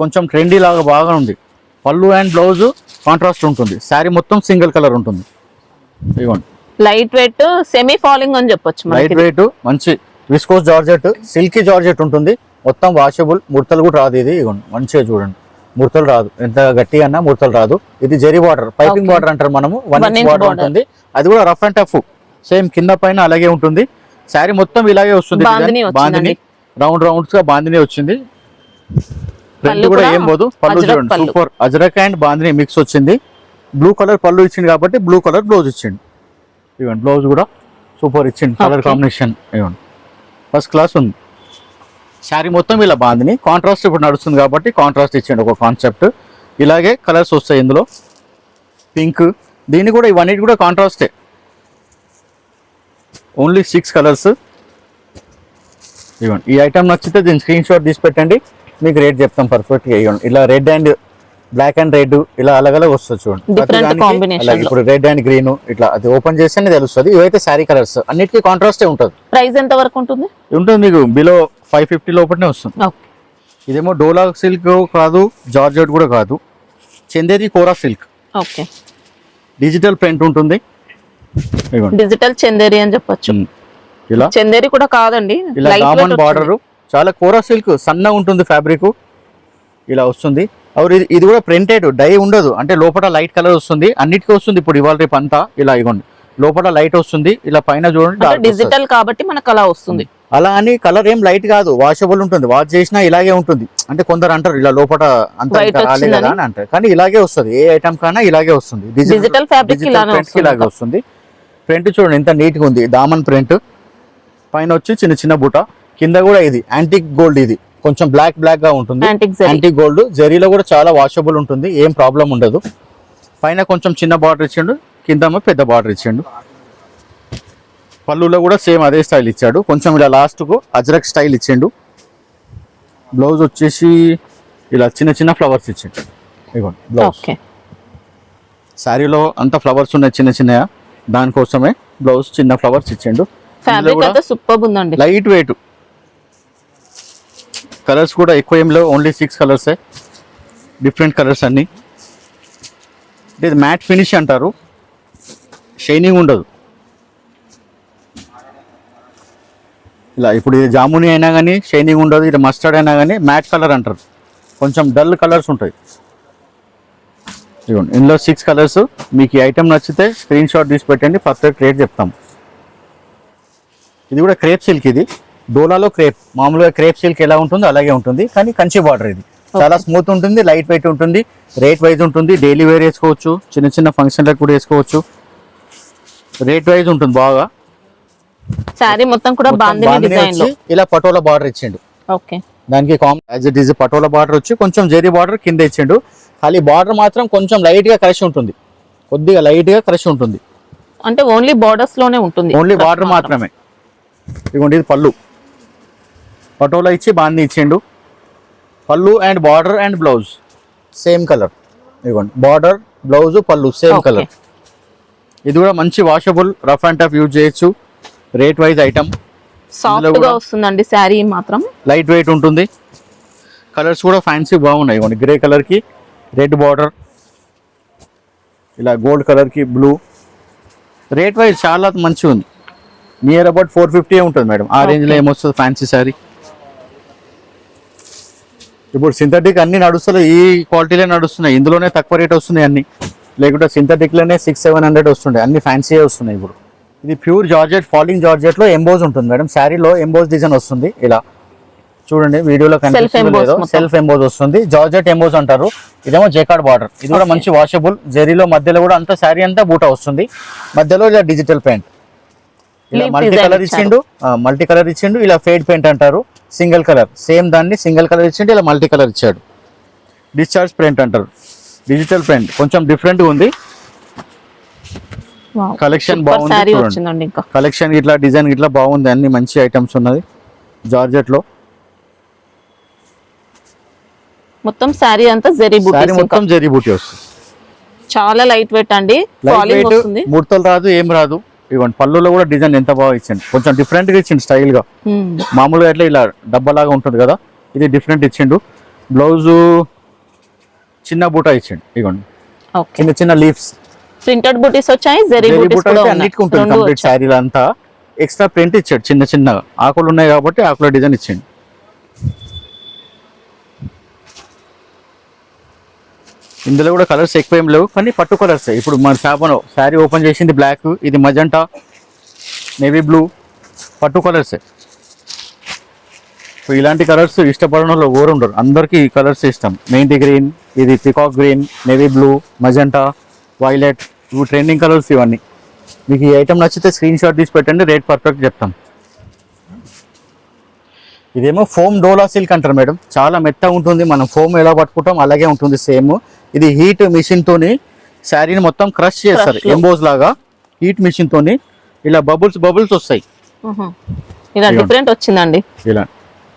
కొంచెం ట్రెండీ లాగా బాగా ఉంది. పళ్ళు అండ్ బ్లౌజ్ కాంట్రాస్ట్ ఉంటుంది. శారీ మొత్తం సింగిల్ కలర్ ఉంటుంది. ఇవ్వండి లైట్ వెయిట్ సెమీ ఫాలింగ్ అని చెప్పొచ్చు. లైట్ వెయిట్ మంచి విస్కోస్ జార్జెట్, సిల్కీ జార్జెట్ ఉంటుంది. మొత్తం వాషబుల్, ముడతలు కూడా రాదు. ఇది ఇవ్వండి మంచిగా చూడండి, ముడతలు రాదు, ఎంత గట్టిగా అన్నా ముడతలు రాదు. ఇది జెరీ బార్డర్, పైపింగ్ బార్డర్ అంటారు మనము, 1 ఇంచ్ బార్డర్ ఉంటుంది. అది కూడా రఫ్ అండ్ టఫ్, సేమ్ కింద పైన అలాగే ఉంటుంది. శారీ మొత్తం ఇలాగే వస్తుంది, బాందిని రౌండ్ రౌండ్స్ గా బాందిని వచ్చింది. ప్రింట్ కూడా ఏం పోదు. పళ్ళు చూడండి super, Ajrak and Bandhani mix వచ్చింది. బ్లూ కలర్ పళ్ళు ఇచ్చింది కాబట్టి బ్లూ కలర్ బ్లౌజ్ ఇచ్చింది. ఇవ్వండి బ్లౌజ్ కూడా సూపర్ ఇచ్చింది, కలర్ కాంబినేషన్ ఇవ్వండి ఫస్ట్ క్లాస్ ఉంది. శారీ మొత్తం ఇలా బాందిని కాంట్రాస్ట్ ఇప్పుడు నడుస్తుంది కాబట్టి కాంట్రాస్ట్ ఇచ్చింది ఒక కాన్సెప్ట్. ఇలాగే కలర్స్ వస్తాయి ఇందులో, పింక్, దీన్ని కూడా ఇవన్నీ కూడా కాంట్రాస్టే. Only 6 colours. ఇవ్వండి ఈ ఐటమ్ నచ్చితే దీని స్క్రీన్ షాట్ తీసి పెట్టండి, మీకు రేట్ చెప్తాం పర్ఫెక్ట్గా. ఇవ్వండి ఇలా red and black and red ఇలా అలగలగా వస్తుంది చూడండి. ఇప్పుడు రెడ్ అండ్ గ్రీన్ ఇట్లా అది ఓపెన్ చేస్తేనే తెలుస్తుంది. ఇవైతే శారీ కలర్స్ అన్నిటికీ కాంట్రాస్టే ఉంటుంది. ప్రైస్ ఎంత వరకు ఉంటుంది? మీకు బిలో 550 లోపలనే వస్తుంది. ఇదేమో డోలా సిల్క్ కాదు, జార్జెట్ కూడా కాదు, చందేరి కోరా సిల్క్. డిజిటల్ ప్రింట్ ఉంటుంది. డిజిటల్ చందేరి అని చెప్పొచ్చు. ఇలా చందేరి కూడా కాదండి, ఇలా కామన్ బార్డర్, చాలా కోరా సిల్క్, సన్నగా ఉంటుంది ఫ్యాబ్రిక్, ఇలా వస్తుంది. ఇది కూడా ప్రింటెడ్, డై ఉండదు, అంటే లోపల లైట్ కలర్ వస్తుంది. అన్నిటికీ వస్తుంది ఇప్పుడు ఇవాళ రేపు అంతా. ఇలా ఇవ్వండి లోపల లైట్ వస్తుంది, ఇలా పైన చూడండి డిజిటల్ కాబట్టి మనకు అలా వస్తుంది. అలా అని కలర్ ఏం లైట్ కాదు, వాషబుల్ ఉంటుంది. వాష్ చేసినా ఇలాగే ఉంటుంది. అంటే కొందరు అంటారు ఇలా లోపల అంత రాలే కదా అని అంటారు, కానీ ఇలాగే వస్తుంది. ఏ ఐటమ్ కన్నా ఇలాగే వస్తుంది. డిజిటల్ ఫ్యాబ్రిక్ ఇలాగే వస్తుంది. ప్రింట్ చూడండి ఎంత నీట్ గా ఉంది, దామన్ ప్రింట్, పైన వచ్చి చిన్న చిన్న బుట్ట, కింద కూడా ఇది యాంటిక్ గోల్డ్, ఇది కొంచెం బ్లాక్ గా ఉంటుంది. Antique zari. యాంటిక్ గోల్డ్ జరీలో కూడా చాలా వాషబుల్ ఉంటుంది, ఏం ప్రాబ్లం ఉండదు. పైన కొంచెం చిన్న బార్డర్ ఇచ్చిండు, కింద పెద్ద బార్డర్ ఇచ్చిండు. పళ్ళులో కూడా సేమ్ అదే స్టైల్ ఇచ్చాడు, కొంచెం ఇలా లాస్ట్కు అజ్రక్ స్టైల్ ఇచ్చిండు. బ్లౌజ్ వచ్చేసి ఇలా చిన్న ఫ్లవర్స్ ఇచ్చిండు. ఇదిగోండి బ్లౌజ్. ఓకే, శారీలో అంత ఫ్లవర్స్ ఉన్నాయి చిన్నగా, దానికోసమే బ్లౌజ్ చిన్న ఫ్లవర్స్ ఇచ్చిండు. ఫ్యాబ్రిక్ అయితే సూపర్ ఉందండి. లైట్ వెయిట్, కలర్స్ కూడా ఎక్కువ ఏం లేవు, ఓన్లీ 6 కలర్సే, డిఫరెంట్ కలర్స్ అన్ని. ఇది మ్యాట్ ఫినిష్ అంటారు, షైనింగ్ ఉండదు. ఇలా ఇప్పుడు ఇది జాముని అయినా కానీ షైనింగ్ ఉండదు, ఇది మస్టర్డ్ అయినా కానీ మ్యాట్ కలర్ అంటారు, కొంచెం డల్ కలర్స్ ఉంటాయి. ఇదిగోండి ఇందులో 6 కలర్స్. మీకు ఈ ఐటెం నచ్చితే స్క్రీన్ షాట్ తీసి పెట్టండి, పర్ఫెక్ట్ రేట్ చెప్తాం. ఇది కూడా క్రేప్ సిల్క్, ఇది డోలాలో క్రేప్. మామూలుగా క్రేప్ సిల్క్ ఎలా ఉంటుందో అలాగే ఉంటుంది, కానీ కంచి బార్డర్. ఇది చాలా స్మూత్ ఉంటుంది, లైట్ వెయిట్ ఉంటుంది, రేట్ వైజ్ ఉంటుంది. డైలీ వేర్ వేసుకోవచ్చు, చిన్న ఫంక్షన్లకు కూడా వేసుకోవచ్చు. రేట్ వైజ్ ఉంటుంది బాగా. శారీ మొత్తం కూడా బాందిని డిజైన్ లో ఇలా పటోలా బార్డర్ ఇచ్చిండు. ఓకే, దానికి as it is patola border వచ్చి కొంచెం జరీ బార్డర్ కింద ఇచ్చిండు. ఖాళీ బార్డర్ మాత్రం కొంచెం లైట్ గా కలిసి ఉంటుంది, కొద్దిగా లైట్ గా కలిసి ఉంటుంది. అంటే ఓన్లీ బార్డర్స్ లోనే ఉంటుంది, ఓన్లీ బార్డర్ మాత్రమే. ఇదిగోండి ఇది పళ్ళు, పటోలా ఇచ్చి బాంది ఇచ్చిండు. పళ్ళు and border and blouse same colour. ఇదిగోండి బార్డర్, బ్లౌజ్, పళ్ళు సేమ్ కలర్. ఇది కూడా మంచి washable, rough and tough use చేయొచ్చు. రేట్ వైజ్ ఐటమ్, సాఫ్ట్ గా వస్తుందండి శారీ మాత్రం, లైట్ వెయిట్ ఉంటుంది. కలర్స్ కూడా ఫ్యాన్సీ బాగున్నాయి. ఇదిగోండి గ్రే కలర్ కి రెడ్ బార్డర్, ఇలా గోల్డ్ కలర్ కి బ్లూ. రేట్ వైజ్ చాలా మంచిగా ఉంది, నియర్ అబౌట్ 450 ఉంటుంది మేడం. ఆ రేంజ్ లో ఏమొస్తుంది ఫ్యాన్సీ శారీ. ఇప్పుడు సింథటిక్ అన్ని నడుస్తలేదు, ఈ క్వాలిటీలే నడుస్తున్నాయి, ఇందులోనే తక్కువ రేట్ వస్తున్నాయి అన్ని. లేకుంటే సింథటిక్లోనే 600-700 వస్తుండే, అన్ని ఫ్యాన్సీయే వస్తున్నాయి ఇప్పుడు. ఇది ప్యూర్ జార్జెట్, ఫాలింగ్ జార్జెట్లో ఎంబోజ్ ఉంటుంది మేడం. శారీలో ఎంబోజ్ డిజైన్ వస్తుంది, ఇలా చూడండి వీడియోలో కనిపిస్తుంది, సెల్ఫ్ ఎంబోజ్ వస్తుంది. జార్జెట్ ఎంబోజ్ అంటారు. ఇదేమో జేకార్డ్ బార్డర్. ఇది కూడా మంచి వాషబుల్. జరీలో మధ్యలో కూడా అంతా శారీ అంతా బూటా వస్తుంది, మధ్యలో ఇలా డిజిటల్ పెయింట్, ఇలా మల్టీ కలర్ ఇచ్చిండు. ఇలా ఫేడ్ పెయింట్ అంటారు, సింగిల్ కలర్. సేమ్ దాన్ని సింగిల్ కలర్ ఇచ్చిండు, ఇలా మల్టీ కలర్ ఇచ్చాడు. డిశ్చార్జ్ ప్రింట్ అంటారు, డిజిటల్ ప్రింట్, కొంచెం డిఫరెంట్ గా ఉంది. కలెక్షన్ బాగుంది, కలెక్షన్ ఇట్లా డిజైన్ ఇట్లా బాగుంది, అన్ని మంచి ఐటమ్స్ ఉన్నది జార్జెట్ లో. మొత్తం శారీ అంతా జరీ బూటీ, మొత్తం జరీ బూటీ వస్తుంది. చాలా లైట్ వెయిట్ అండి, ముడతలు రాదు, ఏం రాదు. ఇవ్వండి పళ్ళులో కూడా డిజైన్ ఎంత బాగా ఇచ్చింది, కొంచెం డిఫరెంట్ గా ఇచ్చిండు స్టైల్ గా. మామూలుగా అట్లా ఇలా డబ్బాలాగా ఉంటుంది కదా, ఇది డిఫరెంట్ ఇచ్చిండు. బ్లౌజ్ చిన్న బూటా ఇచ్చిండు. ఇవ్వండి చిన్న లీవ్స్, ప్రింటెడ్ బూటీస్ వచ్చాయి, జరీ బూటీస్ కూడా అన్నిటికీ ఉంటుంది. కంప్లీట్ శారీలో అంతా ఎక్స్ట్రా ప్రింట్ ఇచ్చాడు, చిన్నగా ఆకులు ఉన్నాయి కాబట్టి ఆకుల డిజైన్ ఇచ్చిండు. ఇందులో కూడా కలర్స్ ఎక్కువ ఏం లేవు, కానీ పట్టు కలర్స్. ఇప్పుడు మన శారీ ఓపెన్ చేసింది బ్లాక్, ఇది మజంటా, నేవీ బ్లూ, పట్టు కలర్సే. సో ఇలాంటి కలర్స్ ఇష్టపడడం వాళ్ళు ఎవరు ఉండరు, అందరికీ ఈ కలర్స్ ఇష్టం. మెహందీ గ్రీన్, ఇది peacock green, navy blue, magenta, violet, ఇవి ట్రెండింగ్ కలర్స్ ఇవన్నీ. మీకు ఈ ఐటమ్ నచ్చితే స్క్రీన్ షాట్ తీసి పెట్టండి, రేట్ పర్ఫెక్ట్ చెప్తాం. ఇదేమో ఫోమ్ డోలా సిల్క్ అంటారు మేడం, చాలా మెత్తగా ఉంటుంది. మనం ఫోమ్ ఎలా పట్టుకుంటాం అలాగే ఉంటుంది సేమ్. ఇది హీట్ మిషన్ తోని శారీని మొత్తం క్రష్ చేస్తారు, ఎంబోజ్ లాగా. హీట్ మిషన్ తోని ఇలా బబుల్స్ వస్తాయి. ఇలా డిఫరెంట్ వచ్చిందండి. ఇలా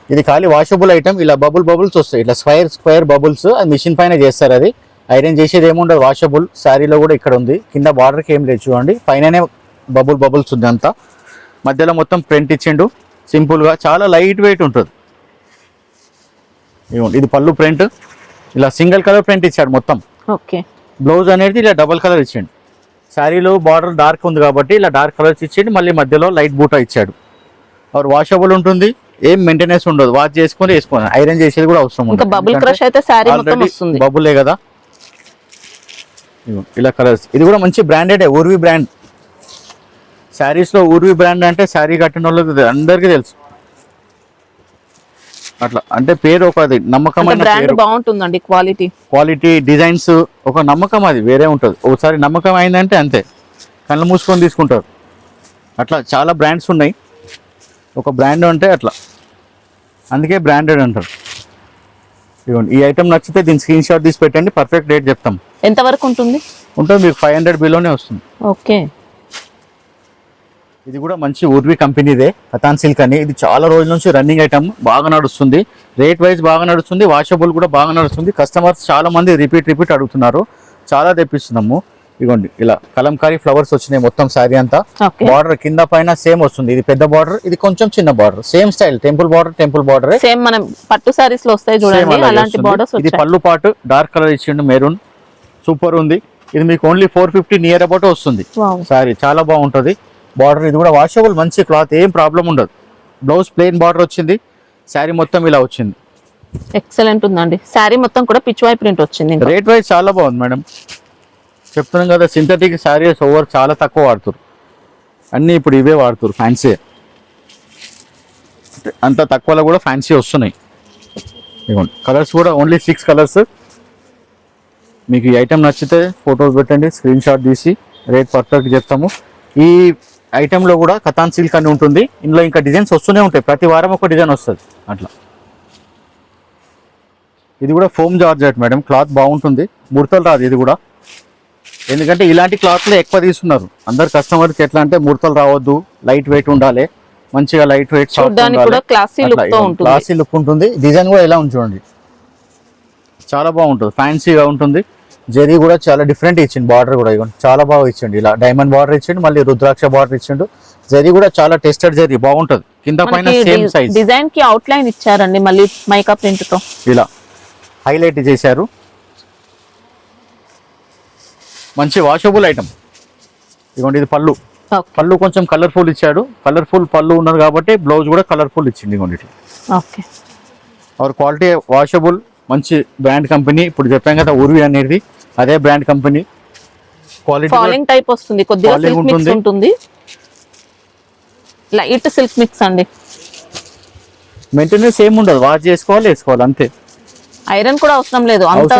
ఇది ఖాళీ వాషబుల్ ఐటమ్, ఇలా బబుల్స్ వస్తాయి, ఇట్లా స్క్వేర్ బబుల్స్. అది మిషన్ పైన చేస్తారు, అది ఐరన్ చేసేది ఏముండదు, వాషబుల్. శారీలో కూడా ఇక్కడ ఉంది, కింద బార్డర్కి ఏం లేదు చూడండి, పైననే బబుల్స్ ఉంది అంతా. మధ్యలో మొత్తం ప్రింట్ ఇచ్చిండు సింపుల్గా, చాలా లైట్ వెయిట్ ఉంటుంది. ఇది పళ్ళు ప్రింట్, ఇలా సింగిల్ కలర్ ప్రింట్ ఇచ్చాడు మొత్తం. ఓకే, బ్లౌజ్ అనేది ఇలా డబల్ కలర్ ఇచ్చాడు. శారీలో బార్డర్ డార్క్ ఉంది కాబట్టి ఇలా డార్క్ కలర్స్ ఇచ్చాడు, మళ్ళీ మధ్యలో లైట్ బూటా ఇచ్చాడు. ఆర్ వాషబుల్ ఉంటుంది, ఏం మెయింటెనెన్స్ ఉండదు, వాష్ చేసుకొని వేసుకోవాలి, ఐరన్ చేసేది కూడా అవసరం ఉండదు. బబుల్ క్రష్ అయితే శారీ మొత్తం వస్తుంది, బబులే కదా. ఇలా కలర్స్. ఇది కూడా మంచి బ్రాండెడ్, ఊర్వి బ్రాండ్. శారీస్ లో ఊర్వి బ్రాండ్ అంటే శారీ కట్టిన వాళ్ళకి అందరికీ తెలుసు. అట్లా అంటే పేరు ఒక నమ్మకమైన బ్రాండ్ బాగుంటుందండి, క్వాలిటీ డిజైన్స్ ఒక నమ్మకం, అది వేరే ఉంటుంది. ఒకసారి నమ్మకం అయిందంటే అంతే, కళ్ళు మూసుకొని తీసుకుంటారు. అట్లా చాలా బ్రాండ్స్ ఉన్నాయి, ఒక బ్రాండ్ అంటే అట్లా. అందుకే బ్రాండెడ్ అంటారు. ఇదిగోండి, ఈ ఐటమ్ నచ్చితే దీని స్క్రీన్ షాట్ తీసి పెట్టండి, పర్ఫెక్ట్ రేట్ చెప్తాం. ఎంత వరకు ఉంటుంది? ఉంటుంది మీకు 500 బిలోనే వస్తుంది. ఓకే. ఇది కూడా మంచి ఊర్వి కంపెనీదే, కతాన్ సిల్క్ అని. ఇది చాలా రోజుల నుంచి రన్నింగ్ ఐటమ్, బాగా నడుస్తుంది, రేట్ వైజ్ బాగా నడుస్తుంది, వాషబుల్ కూడా బాగా నడుస్తుంది. కస్టమర్స్ చాలా మంది రిపీట్ అడుగుతున్నారు, చాలా తెప్పిస్తున్నాము. ఇదిగోండి ఇలా కలంకారీ ఫ్లవర్స్ వచ్చినాయి మొత్తం శారీ అంతా. బార్డర్ కింద పైన సేమ్ వస్తుంది, ఇది పెద్ద బార్డర్, ఇది కొంచెం చిన్న border, same style, temple border same మనం పట్టు సారీస్ లో వస్తాయి చూడండి అలాంటి బార్డర్స్. ఇది పళ్ళు పాటు డార్క్ కలర్ ఇచ్చిండు, మెరూన్, సూపర్ ఉంది. ఇది మీకు ఓన్లీ 450 నియర్ అబౌట్ వస్తుంది సారీ, చాలా బాగుంటుంది బార్డర్. ఇది కూడా వాషబుల్, మంచి క్లాత్, ఏం ప్రాబ్లం ఉండదు. బ్లౌజ్ ప్లెయిన్ బార్డర్ వచ్చింది, శారీ మొత్తం ఇలా వచ్చింది. ఎక్సలెంట్ ఉందండి, శారీ మొత్తం కూడా పిచ్ వై ప్రింట్ వచ్చింది. రేట్ వైజ్ చాలా బాగుంది మేడం, చెప్తున్నాం కదా. సింథటిక్ శారీస్ ఓవర్ చాలా తక్కువ వాడుతారు, అన్నీ ఇప్పుడు ఇవే వాడుతారు, ఫ్యాన్సీ. అంత తక్కువలో కూడా ఫ్యాన్సీ వస్తున్నాయి. ఇవ్వండి కలర్స్ కూడా ఓన్లీ 6 కలర్స్. మీకు ఈ ఐటమ్ నచ్చితే ఫోటోస్ పెట్టండి, స్క్రీన్ షాట్ తీసి రేట్ పర్ఫెక్ట్ చెప్తాము. ఈ ఐటెంలో కూడా కతాన్ సిల్క్ అని ఉంటుంది, ఇందులో ఇంకా డిజైన్స్ వస్తూనే ఉంటాయి, ప్రతి వారం ఒక డిజైన్ వస్తుంది అట్లా. ఇది కూడా ఫోమ్ జార్జెట్ మేడం, క్లాత్ బాగుంటుంది, ముడతలు రాదు ఇది కూడా. ఎందుకంటే ఇలాంటి క్లాత్లో ఎక్కువ తీసుకున్నారు అందరు కస్టమర్కి. ఎట్లా అంటే ముడతలు రావద్దు, లైట్ వెయిట్ ఉండాలి, మంచిగా లైట్ వెయిట్, క్లాసీ లుక్ ఉంటుంది. డిజైన్ కూడా ఎలా ఉంది చూడండి, చాలా బాగుంటుంది, ఫ్యాన్సీగా ఉంటుంది. జరీ కూడా చాలా డిఫరెంట్ ఇచ్చింది, బార్డర్ కూడా ఇవ్వండి చాలా బాగా ఇచ్చిండు. ఇలా డైమండ్ బార్డర్ ఇచ్చిండు, మళ్ళీ రుద్రాక్ష బార్డర్ ఇచ్చిండు. జరీ కూడా చాలా టెస్టెడ్ జరీ, బాగుంటుంది. కింద పైన సేమ్ సైజ్ డిజైన్ కి అవుట్ లైన్ ఇచ్చారండి, మళ్ళీ మైకా ప్రింట్ తో ఇలా హైలైట్ చేశారు. మంచి వాషబుల్ ఐటమ్. ఇదిగోండి ఇది పళ్ళు కొంచెం కలర్ఫుల్ ఇచ్చాడు, కలర్ఫుల్ పళ్ళు ఉన్నారు కాబట్టి బ్లౌజ్ కూడా కలర్ఫుల్ ఇచ్చింది. ఇదిగోండి అవర్ క్వాలిటీ వాషబుల్, మంచి బ్రాండ్ కంపెనీ. ఇప్పుడు చెప్పాం కదా ఊర్వి అనేది, అదే brand company. Quality falling type వస్తుంది, కొద్దిగా సిల్క్ మిక్స్ ఉంటుంది, లైట్ సిల్క్ మిక్స్ అండి. మెయింటెనెన్స్ ఏం ఉండదు, వాష్ చేసుకోవాలి, వేసుకోవాలి అంతే. ఐరన్ కూడా అవసరం లేదు, అంత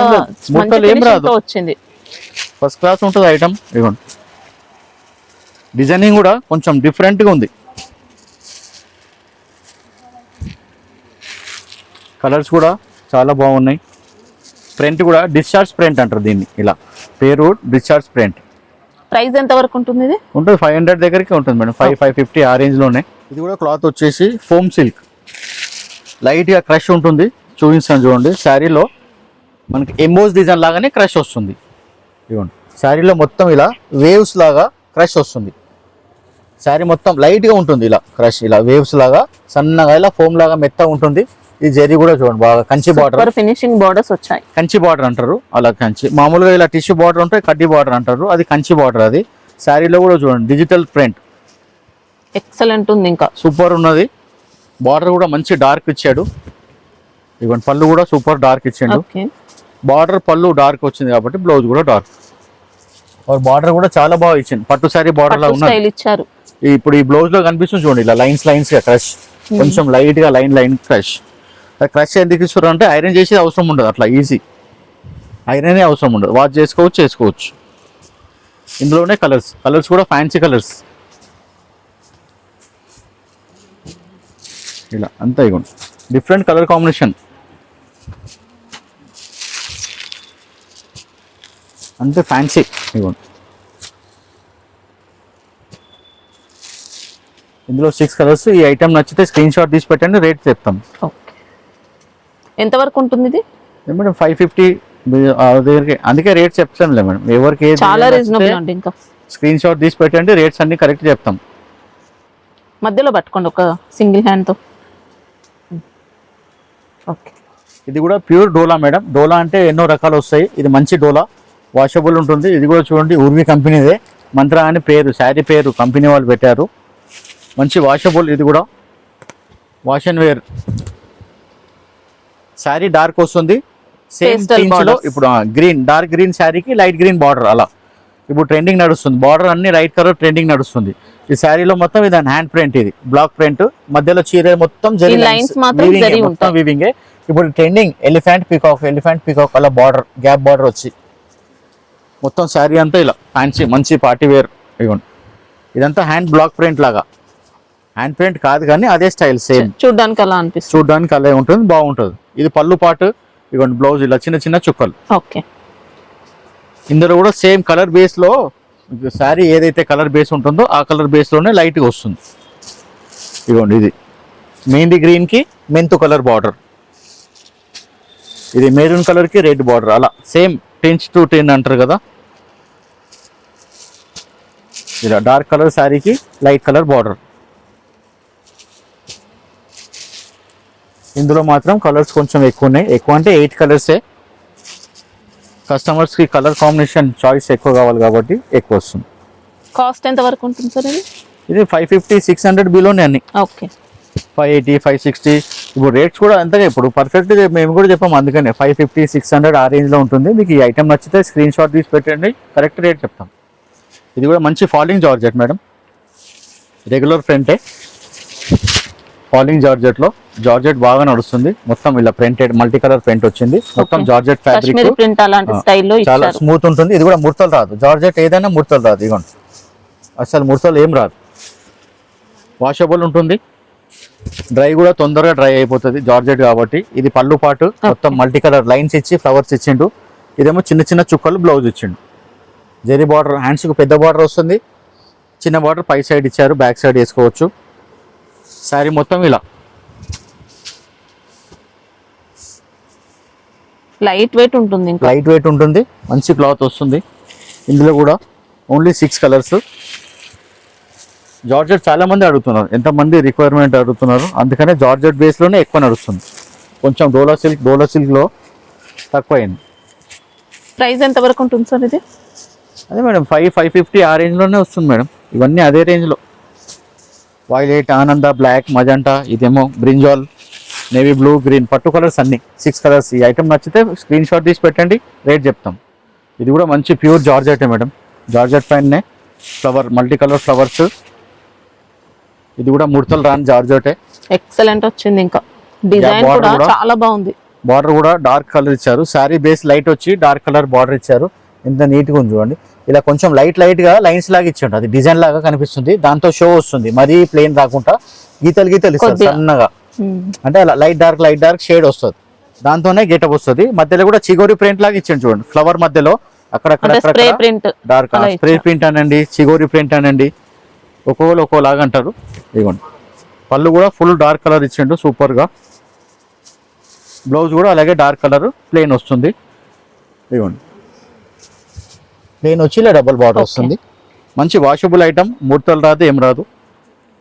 వచ్చింది. ఫస్ట్ క్లాస్ ఉంటుంది ఐటమ్. ఇదిగోండి డిజైనింగ్ కూడా కొంచెం డిఫరెంట్గా ఉంది, కలర్స్ కూడా చాలా బాగున్నాయి. ప్రింట్ కూడా డిశ్చార్జ్ ప్రింట్ అంటారు దీన్ని, ఇలా పేరు డిశ్చార్జ్ ప్రింట్. ప్రైస్ ఎంత వరకు ఉంటుంది? ఇది ఉంటుంది 500 దగ్గరికి ఉంటుంది మేడం, 550 ఆ రేంజ్లోనే. ఇది కూడా క్లాత్ వచ్చేసి ఫోమ్ సిల్క్, లైట్గా క్రష్ ఉంటుంది. చూపిస్తాను చూడండి, శారీలో మనకి ఎంబోస్ డిజైన్ లాగానే క్రష్ వస్తుంది. ఇవ్వండి శారీలో మొత్తం ఇలా వేవ్స్ లాగా క్రష్ వస్తుంది. శారీ మొత్తం లైట్గా ఉంటుంది, ఇలా క్రష్, ఇలా వేవ్స్ లాగా సన్నగా, ఇలా ఫోమ్ లాగా మెత్తగా ఉంటుంది. ఈ జరీ కూడా చూడండి బాగా కంచి బార్డర్, ఫినిషింగ్ బార్డర్స్ వచ్చాయి. కంచి బార్డర్ అంటారు, అలా కంచి. మామూలుగా ఇలా టిష్యూ బార్డర్ ఉంటాయి, కడ్డీ బార్డర్ అంటారు, అది కంచి బార్డర్. అది శారీలో కూడా చూడండి డిజిటల్ ప్రింట్, ఎక్సలెంట్ ఉంది, ఇంకా సూపర్ ఉన్నది. బార్డర్ కూడా మంచి డార్క్ ఇచ్చాడు. ఇవ్వండి పళ్ళు కూడా సూపర్ డార్క్ ఇచ్చాడు. బార్డర్ పళ్ళు డార్క్ వచ్చింది కాబట్టి బ్లౌజ్ కూడా డార్క్. బార్డర్ కూడా చాలా బాగా ఇచ్చింది, పట్టు శారీ బార్డర్ లా ఉన్నది ఇచ్చారు. ఇప్పుడు ఈ బ్లౌజ్ లో కనిపిస్తుంది చూడండి, ఇలా లైన్స్ గా క్రష్, కొంచెం లైట్ గా లైన్ క్రష్. క్రష్ ఎందుకు ఇస్తారు అంటే ఐరన్ చేసేది అవసరం ఉండదు, అట్లా ఈజీ ఐరన్ అవసరం ఉండదు, వాష్ చేసుకోవచ్చు. ఇందులోనే కలర్స్ కూడా ఫ్యాన్సీ కలర్స్, ఇలా అంతా ఇవ్వండి డిఫరెంట్ కలర్ కాంబినేషన్, అంతే ఫ్యాన్సీ. ఇవ్వండి ఇందులో 6 కలర్స్. ఈ ఐటమ్ నచ్చితే స్క్రీన్ షాట్ తీసి పెట్టండి, రేట్ చెప్తాం. ఎంత వరకు ఉంటుంది ఇది? మేడం 550 దగ్గరికి, అందుకే రేట్ చెప్తానులే మేడం. ఎవరికి చాలా రీజనబుల్ అండి, ఇంకా స్క్రీన్ షాట్ తీసి పెట్టండి, రేట్స్ అన్ని కరెక్ట్ చెప్తాం. మధ్యలో పట్టుకోండి ఒక సింగిల్ హ్యాండ్ తో. ఓకే, ఇది కూడా ప్యూర్ డోలా మేడం. డోలా అంటే ఎన్నో రకాలు వస్తాయి, ఇది మంచి డోలా, వాషబుల్ ఉంటుంది. ఇది కూడా చూడండి ఊర్వి కంపెనీదే, మంత్రా అని పేరు, శారీ పేరు కంపెనీ వాళ్ళు పెట్టారు. మంచి వాషబుల్, ఇది కూడా wash and wear. Sari dark వస్తుంది, సేమ్ లో ఇప్పుడు గ్రీన్, డార్క్ గ్రీన్ శారీకి లైట్ గ్రీన్ బార్డర్, అలా ఇప్పుడు ట్రెండింగ్ నడుస్తుంది. బార్డర్ అన్ని రైట్ కలర్ ట్రెండింగ్ నడుస్తుంది. ఈ శారీలో మొత్తం ఇది హ్యాండ్ ప్రింట్, ఇది బ్లాక్ ప్రింట్, మధ్యలో చీర మొత్తం మొత్తం వీవింగ్. ఇప్పుడు ట్రెండింగ్ ఎలిఫెంట్ పీకాక్ అలా బార్డర్, గ్యాప్ బార్డర్ వచ్చి మొత్తం శారీ అంతా ఇలా ఫ్యాన్సీ మంచి పార్టీ వేర్. ఇవ్వండి ఇదంతా హ్యాండ్ బ్లాక్ ప్రింట్ లాగా, హ్యాండ్ పెయింట్ కాదు కానీ అదే స్టైల్ సేమ్, చూడడానికి అలా అనిపిస్తుంది. చూడడానికి అలా ఉంటుంది, బాగుంటుంది. ఇది పళ్ళు పాటు, ఇవ్వండి బ్లౌజ్ ఇలా చిన్న చిన్న చుక్కలు. ఓకే, ఇందులో కూడా సేమ్ కలర్ బేస్ లో శారీ ఏదైతే కలర్ బేస్ ఉంటుందో ఆ కలర్ బేస్ లోనే లైట్ గా వస్తుంది. ఇదిగోండి, ఇది మెహందీ గ్రీన్ కి మెంతు కలర్ బార్డర్, ఇది మెరూన్ కలర్ కి రెడ్ బార్డర్, అలా సేమ్ 10 అంటారు కదా, ఇలా డార్క్ కలర్ శారీకి లైట్ కలర్ బార్డర్. ఇందులో మాత్రం కలర్స్ కొంచెం ఎక్కువ ఉన్నాయి, ఎక్కువ అంటే 8 కలర్సే. కస్టమర్స్కి కలర్ కాంబినేషన్ చాయిస్ ఎక్కువ కావాలి కాబట్టి ఎక్కువ వస్తుంది. కాస్ట్ ఎంత వరకు ఉంటుంది సార్ ఇది? ఇది 550-600 బిలోనే అన్ని. ఓకే, 580, 560. ఇప్పుడు రేట్స్ కూడా అంతగా ఇప్పుడు పర్ఫెక్ట్ మేము కూడా చెప్పాము, అందుకనే 550-600 ఆ రేంజ్లో ఉంటుంది. మీకు ఈ ఐటమ్ నచ్చితే స్క్రీన్ షాట్ తీసి పెట్టండి, కరెక్ట్ రేట్ చెప్తాం. ఇది కూడా మంచి ఫాలింగ్ జార్జెట్ మేడం, రెగ్యులర్ ఫ్రంటే ఫాలింగ్ జార్జెట్లో. జార్జెట్ బాగా నడుస్తుంది, మొత్తం ఇలా ప్రింటెడ్ మల్టీ కలర్ ప్రింట్ వచ్చింది, మొత్తం జార్జెట్ ఫ్యాబ్రిక్, చాలా స్మూత్ ఉంటుంది. ఇది కూడా ముడతలు రాదు, జార్జెట్ ఏదైనా ముడతలు రాదు, ఇదిగోండి అసలు ముడతలు ఏం రాదు. వాషబుల్ ఉంటుంది, డ్రై కూడా తొందరగా డ్రై అయిపోతుంది జార్జెట్ కాబట్టి. ఇది పళ్ళు పాటు మొత్తం మల్టీ కలర్ లైన్స్ ఇచ్చి ఫ్లవర్స్ ఇచ్చిండు. ఇదేమో చిన్న చిన్న చుక్కలు బ్లౌజ్ ఇచ్చిండు. జరీ బార్డర్, హ్యాండ్స్కి పెద్ద బార్డర్ వస్తుంది, చిన్న బార్డర్ పై సైడ్ ఇచ్చారు, బ్యాక్ సైడ్ వేసుకోవచ్చు. శారీ మొత్తం ఇలా లైట్ వెయిట్ ఉంటుంది, లైట్ వెయిట్ ఉంటుంది, మంచి క్లాత్ వస్తుంది. ఇందులో కూడా ఓన్లీ 6 కలర్స్. జార్జెట్ చాలా మంది అడుగుతున్నారు, ఎంతమంది రిక్వైర్మెంట్ అడుగుతున్నారు, అందుకనే జార్జెట్ బేస్లోనే ఎక్కువ నడుస్తుంది. కొంచెం డోలా సిల్క్లో తక్కువ అయింది. ప్రైస్ ఎంత వరకు ఉంటుంది సార్ ఇది? అదే మేడం 550 ఆ రేంజ్లోనే వస్తుంది మేడం. ఇవన్నీ అదే రేంజ్లో. వైలెట్, ఆనంద, బ్లాక్, మజంటా, ఇదేమో బ్రింజాల్, నేవీ బ్లూ, గ్రీన్, పట్టు కలర్స్ అన్ని 6 కలర్స్. ఈ ఐటమ్ నచ్చితే స్క్రీన్ షాట్ తీసి పెట్టండి, రేట్ చెప్తాం. ఇది కూడా మంచి ప్యూర్ జార్జెట్ మేడం, జార్జెట్ పైనే ఫ్లవర్, మల్టీ కలర్ ఫ్లవర్స్. ఇది కూడా ముడతలు రాని జార్జెటే, ఎక్సలెంట్ వచ్చింది. ఇంకా డిజైన్ కూడా చాలా బాగుంది. బార్డర్ కూడా డార్క్ కలర్ ఇచ్చారు, శారీ బేస్ లైట్ వచ్చి డార్క్ కలర్ బార్డర్ ఇచ్చారు. ఎంత నీట్గా ఉంది చూడండి. ఇలా కొంచెం లైట్ గా లైన్స్ లాగా ఇచ్చిండు, అది డిజైన్ లాగా కనిపిస్తుంది, దాంతో షో వస్తుంది. మరీ ప్లెయిన్ రాకుండా గీతలు ఇస్తారు సన్నగా, అంటే అలా లైట్ డార్క్ షేడ్ వస్తుంది, దాంతోనే గెటప్ వస్తుంది. మధ్యలో కూడా చిగోరి ప్రింట్ లాగా ఇచ్చిండు చూడండి, ఫ్లవర్ మధ్యలో అక్కడక్కడ డార్క్ స్ప్రే ప్రింట్ అనండి, చిగోరి ప్రింట్ అనండి, ఒక్కోలాగా అంటారు. ఇదిగోండి పళ్ళు కూడా ఫుల్ డార్క్ కలర్ ఇచ్చిండు, సూపర్ గా. బ్లౌజ్ కూడా అలాగే డార్క్ కలర్ ప్లెయిన్ వస్తుంది. ఇదిగోండి ప్లెయిన్ వచ్చి ఇలా డబుల్ బార్డర్ వస్తుంది. మంచి వాషబుల్ ఐటమ్, ముడతలు రాదు, ఏం రాదు.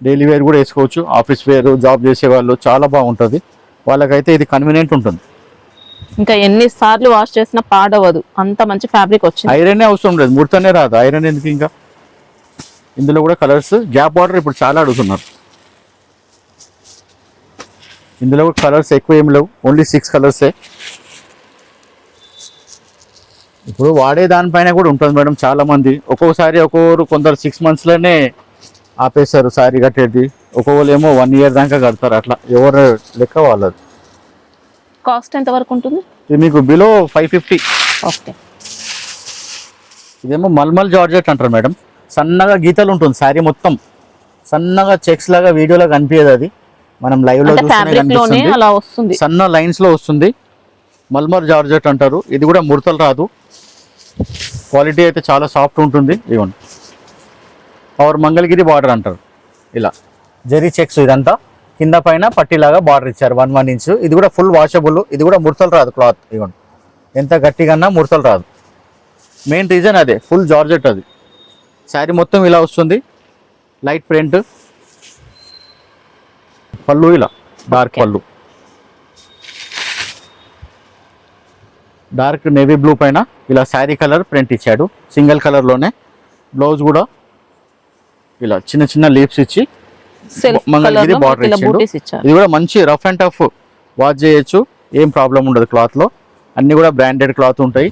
డైలీ వేర్ కూడా వేసుకోవచ్చు, ఆఫీస్ వేర్, జాబ్ చేసే వాళ్ళు చాలా బాగుంటుంది, వాళ్ళకైతే ఇది కన్వీనియంట్ ఉంటుంది. ఇంకా ఎన్నిసార్లు వాష్ చేసినా పాడవదు, అంత మంచి ఫ్యాబ్రిక్ వచ్చింది. ఐరన్ అవసరం లేదు, ముడతనే రాదు, ఐరన్ ఎందుకు. ఇంకా ఇందులో కూడా కలర్స్, గ్యాప్ బార్డర్ ఇప్పుడు చాలా అడుగుతున్నారు. ఇందులో కూడా కలర్స్ ఎక్కువ ఏం లేవు, ఓన్లీ 6 కలర్సే. ఇప్పుడు వాడే దానిపైన కూడా ఉంటుంది మేడం. చాలా మంది ఒక్కొక్కసారి కొందరు 6 monthsలోనే ఆపేస్తారు శారీ కట్టేది, ఒక్కొక్కరు ఏమో 1 year దాకా కడతారు, అట్లా ఎవరు లెక్క వాళ్ళది. కాస్ట్ ఎంత వరకు ఉంటుంది? ఇది మీకు బిలో 550. ఓకే, ఇదేమో మల్మల్ జార్జెట్ అంటారు మేడం, సన్నగా గీతలు ఉంటుంది శారీ మొత్తం, సన్నగా చెక్స్ లాగా వీడియోలో కనిపించదు, అది మనం లైవ్ లో చూస్తే సన్న లైన్స్ లో వస్తుంది. మల్మల్ జార్జెట్ అంటారు. ఇది కూడా ముడతలు రాదు, క్వాలిటీ అయితే చాలా సాఫ్ట్ ఉంటుంది. ఇవ్వండి పవర్ మంగళగిరి బార్డర్ అంటారు, ఇలా జరీ చెక్స్, ఇదంతా కింద పైన పట్టిలాగా బార్డర్ ఇచ్చారు 1 inch. ఇది కూడా ఫుల్ వాషబుల్, ఇది కూడా ముడతలు రాదు క్లాత్. ఇవ్వండి ఎంత గట్టిగా ముడతలు రాదు, మెయిన్ రీజన్ అదే, ఫుల్ జార్జెట్ అది. శారీ మొత్తం ఇలా వస్తుంది, లైట్ ప్రింట్, పళ్ళు ఇలా డార్క్ పళ్ళు, డార్క్ నేవీ బ్లూ పైన ఇలా శారీ కలర్ ప్రింట్ ఇచ్చాడు, సింగిల్ కలర్లోనే. బ్లౌజ్ కూడా ఇలా చిన్న చిన్న లీవ్స్ ఇచ్చి మంగళగిరి బార్డర్ ఇచ్చాడు. ఇది కూడా మంచి రఫ్ అండ్ టఫ్ వాష్ చేయొచ్చు, ఏం ప్రాబ్లం ఉండదు క్లాత్లో. అన్నీ కూడా బ్రాండెడ్ క్లాత్ ఉంటాయి.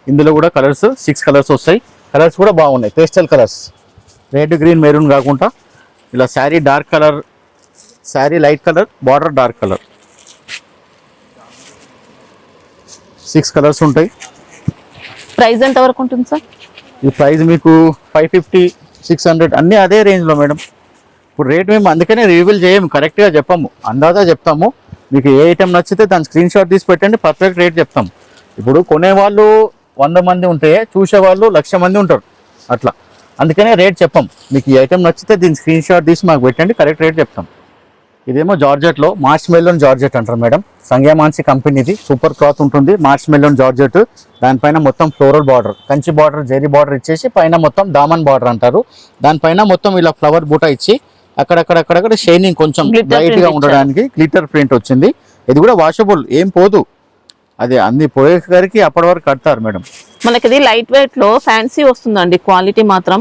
ఇందులో కూడా కలర్స్ 6 కలర్స్ వస్తాయి. కలర్స్ కూడా బాగున్నాయి, pastel colours, red, green, maroon కాకుండా ఇలా sari dark colour, sari light colour, border dark colour, 6 colours ఉంటాయి. ప్రైస్ ఎంత వరకు ఉంటుంది సార్? ఈ ప్రైస్ మీకు 550, 600 అన్నీ అదే రేంజ్లో మేడం. ఇప్పుడు రేట్ మేము అందుకనే రివీల్ చేయము, కరెక్ట్గా చెప్పాము, అందాజా చెప్తాము. మీకు ఏ ఐటెం నచ్చితే దాని స్క్రీన్ షాట్ తీసి పెట్టండి, పర్ఫెక్ట్ రేట్ చెప్తాం. ఇప్పుడు కొనేవాళ్ళు 100 మంది ఉంటే చూసేవాళ్ళు 1,00,000 మంది ఉంటారు అట్లా, అందుకనే రేట్ చెప్పాం. మీకు ఈ ఐటెం నచ్చితే దీని స్క్రీన్ షాట్ తీసి మాకు పెట్టండి, కరెక్ట్ రేట్ చెప్తాం. ఇదేమో జార్జెట్లో మార్చ్ మెలోన్ జార్జెట్ అంటారు మేడం, సంగ్యామాన్సి కంపెనీది. సూపర్ క్లాత్ ఉంటుంది, మార్చ్ మెలోన్ జార్జెట్. దానిపైన మొత్తం floral border, Kanchi border, zari border ఇచ్చేసి పైన మొత్తం దామన్ బార్డర్ అంటారు. దానిపైన మొత్తం ఇలా ఫ్లవర్ బూటా ఇచ్చి అక్కడక్కడ షైనింగ్ కొంచెం లైట్ గా ఉండడానికి గ్లిటర్ ప్రింట్ వచ్చింది. ఇది కూడా వాషబుల్, ఏం పోదు. అదే అన్ని పోయేసరికి అప్పటి వరకు కడతారు మేడం. మనకి ఇది లైట్ వెయిట్ లో ఫ్యాన్సీ వస్తుందండి, క్వాలిటీ మాత్రం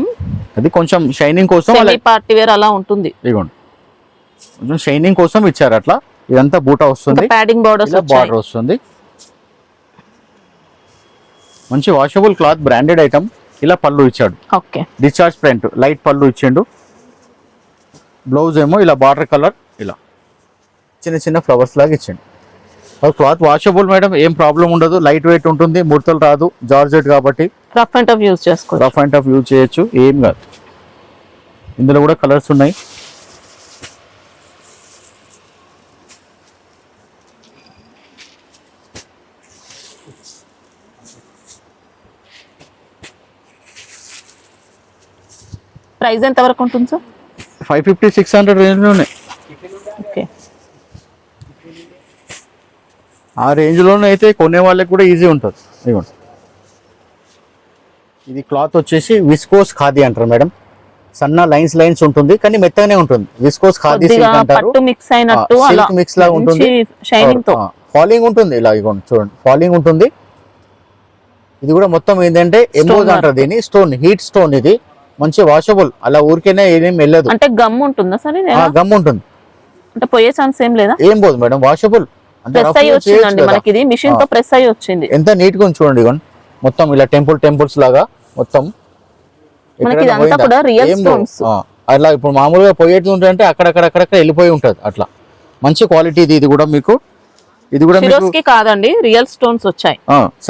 అది కొంచెం షైనింగ్ కోసం పార్టీ వేర్ అలా ఉంటుంది. ఇదిగోండి కొంచెం షైనింగ్ కోసం ఇచ్చారు అట్లా. ఇదంతా బూటా వస్తుంది, ప్యాడింగ్ బార్డర్ వస్తుంది. మంచి వాషబుల్ క్లాత్, బ్రాండెడ్ ఐటమ్. ఇలా పళ్ళు ఇచ్చాడు, ఓకే, డిశ్చార్జ్ ప్రింట్, లైట్ పళ్ళు ఇచ్చిండు. బ్లౌజ్ ఏమో ఇలా బార్డర్ కలర్, ఇలా చిన్న చిన్న ఫ్లవర్స్ లాగా ఇచ్చిండు. క్లాత్ వాషబుల్ మేడం, ఏం ప్రాబ్లం ఉండదు. లైట్ వెయిట్ ఉంటుంది, ముడతలు రాదు, జార్జెట్ కాబట్టి రఫ్ అండ్ టఫ్ యూజ్ చేసుకోవచ్చు. రఫ్ అండ్ టఫ్ యూజ్ చేయొచ్చు, ఏం కాదు. ఇందులో కూడా కలర్స్ ఉన్నాయి. ప్రైస్ ఎంత వరకు ఉంటుంది సార్? 550-600 రేంజ్లోనే. ఓకే, ఆ రేంజ్లోనే అయితే కొనే వాళ్ళకి కూడా ఈజీ ఉంటుంది. ఇదిగోండి, ఇది క్లాత్ వచ్చేసి విస్కోస్ ఖాదీ అంటారు మేడం. సన్న లైన్స్ ఉంటుంది కానీ మెత్తగానే ఉంటుంది. విస్కోస్ ఖాదీ సిల్క్ అంటారు, మిక్స్ అయినట్టు అలా మిక్స్ లాగా ఉంటుంది, షైనింగ్ తో ఫాలింగ్ ఉంటుంది. ఇలా ఇదిగోండి చూడండి, ఫాలింగ్ ఉంటుంది. ఇది కూడా మొత్తం ఏంటంటే ఎంబోజ్ అంటారు దీన్ని, స్టోన్, హీట్ స్టోన్. ఇది మంచి వాషబుల్, అలా ఊరికేనే ఏం వెళ్ళదు. అంటే గమ్ ఉంటుందా సార్? గమ్ ఉంటుంది, అంటే పోయే ఛాన్స్ ఏం లేదా? ఏం పోదు మేడం, వాషబుల్. ప్రెస్ అయ్యి వచ్చిందండి మనకి, ఇది మిషన్ తో ప్రెస్ అయ్యి వచ్చింది. ఎంత నీట్ గా ఉంది చూడండి. ఇగోండి మొత్తం ఇలా టెంపుల్స్ లాగా మొత్తం మనకి ఇదంతా కూడా రియల్ స్టోన్స్. అట్లా ఇప్పుడు మామూలుగా పోయేది ఉంటుందంటే అక్కడక్కడ వెళ్ళిపోయి ఉంటది అట్లా. మంచి క్వాలిటీ ఇది కూడా మీకు. ఇది కూడా మీకు కాదండి, రియల్ స్టోన్స్ వచ్చాయి.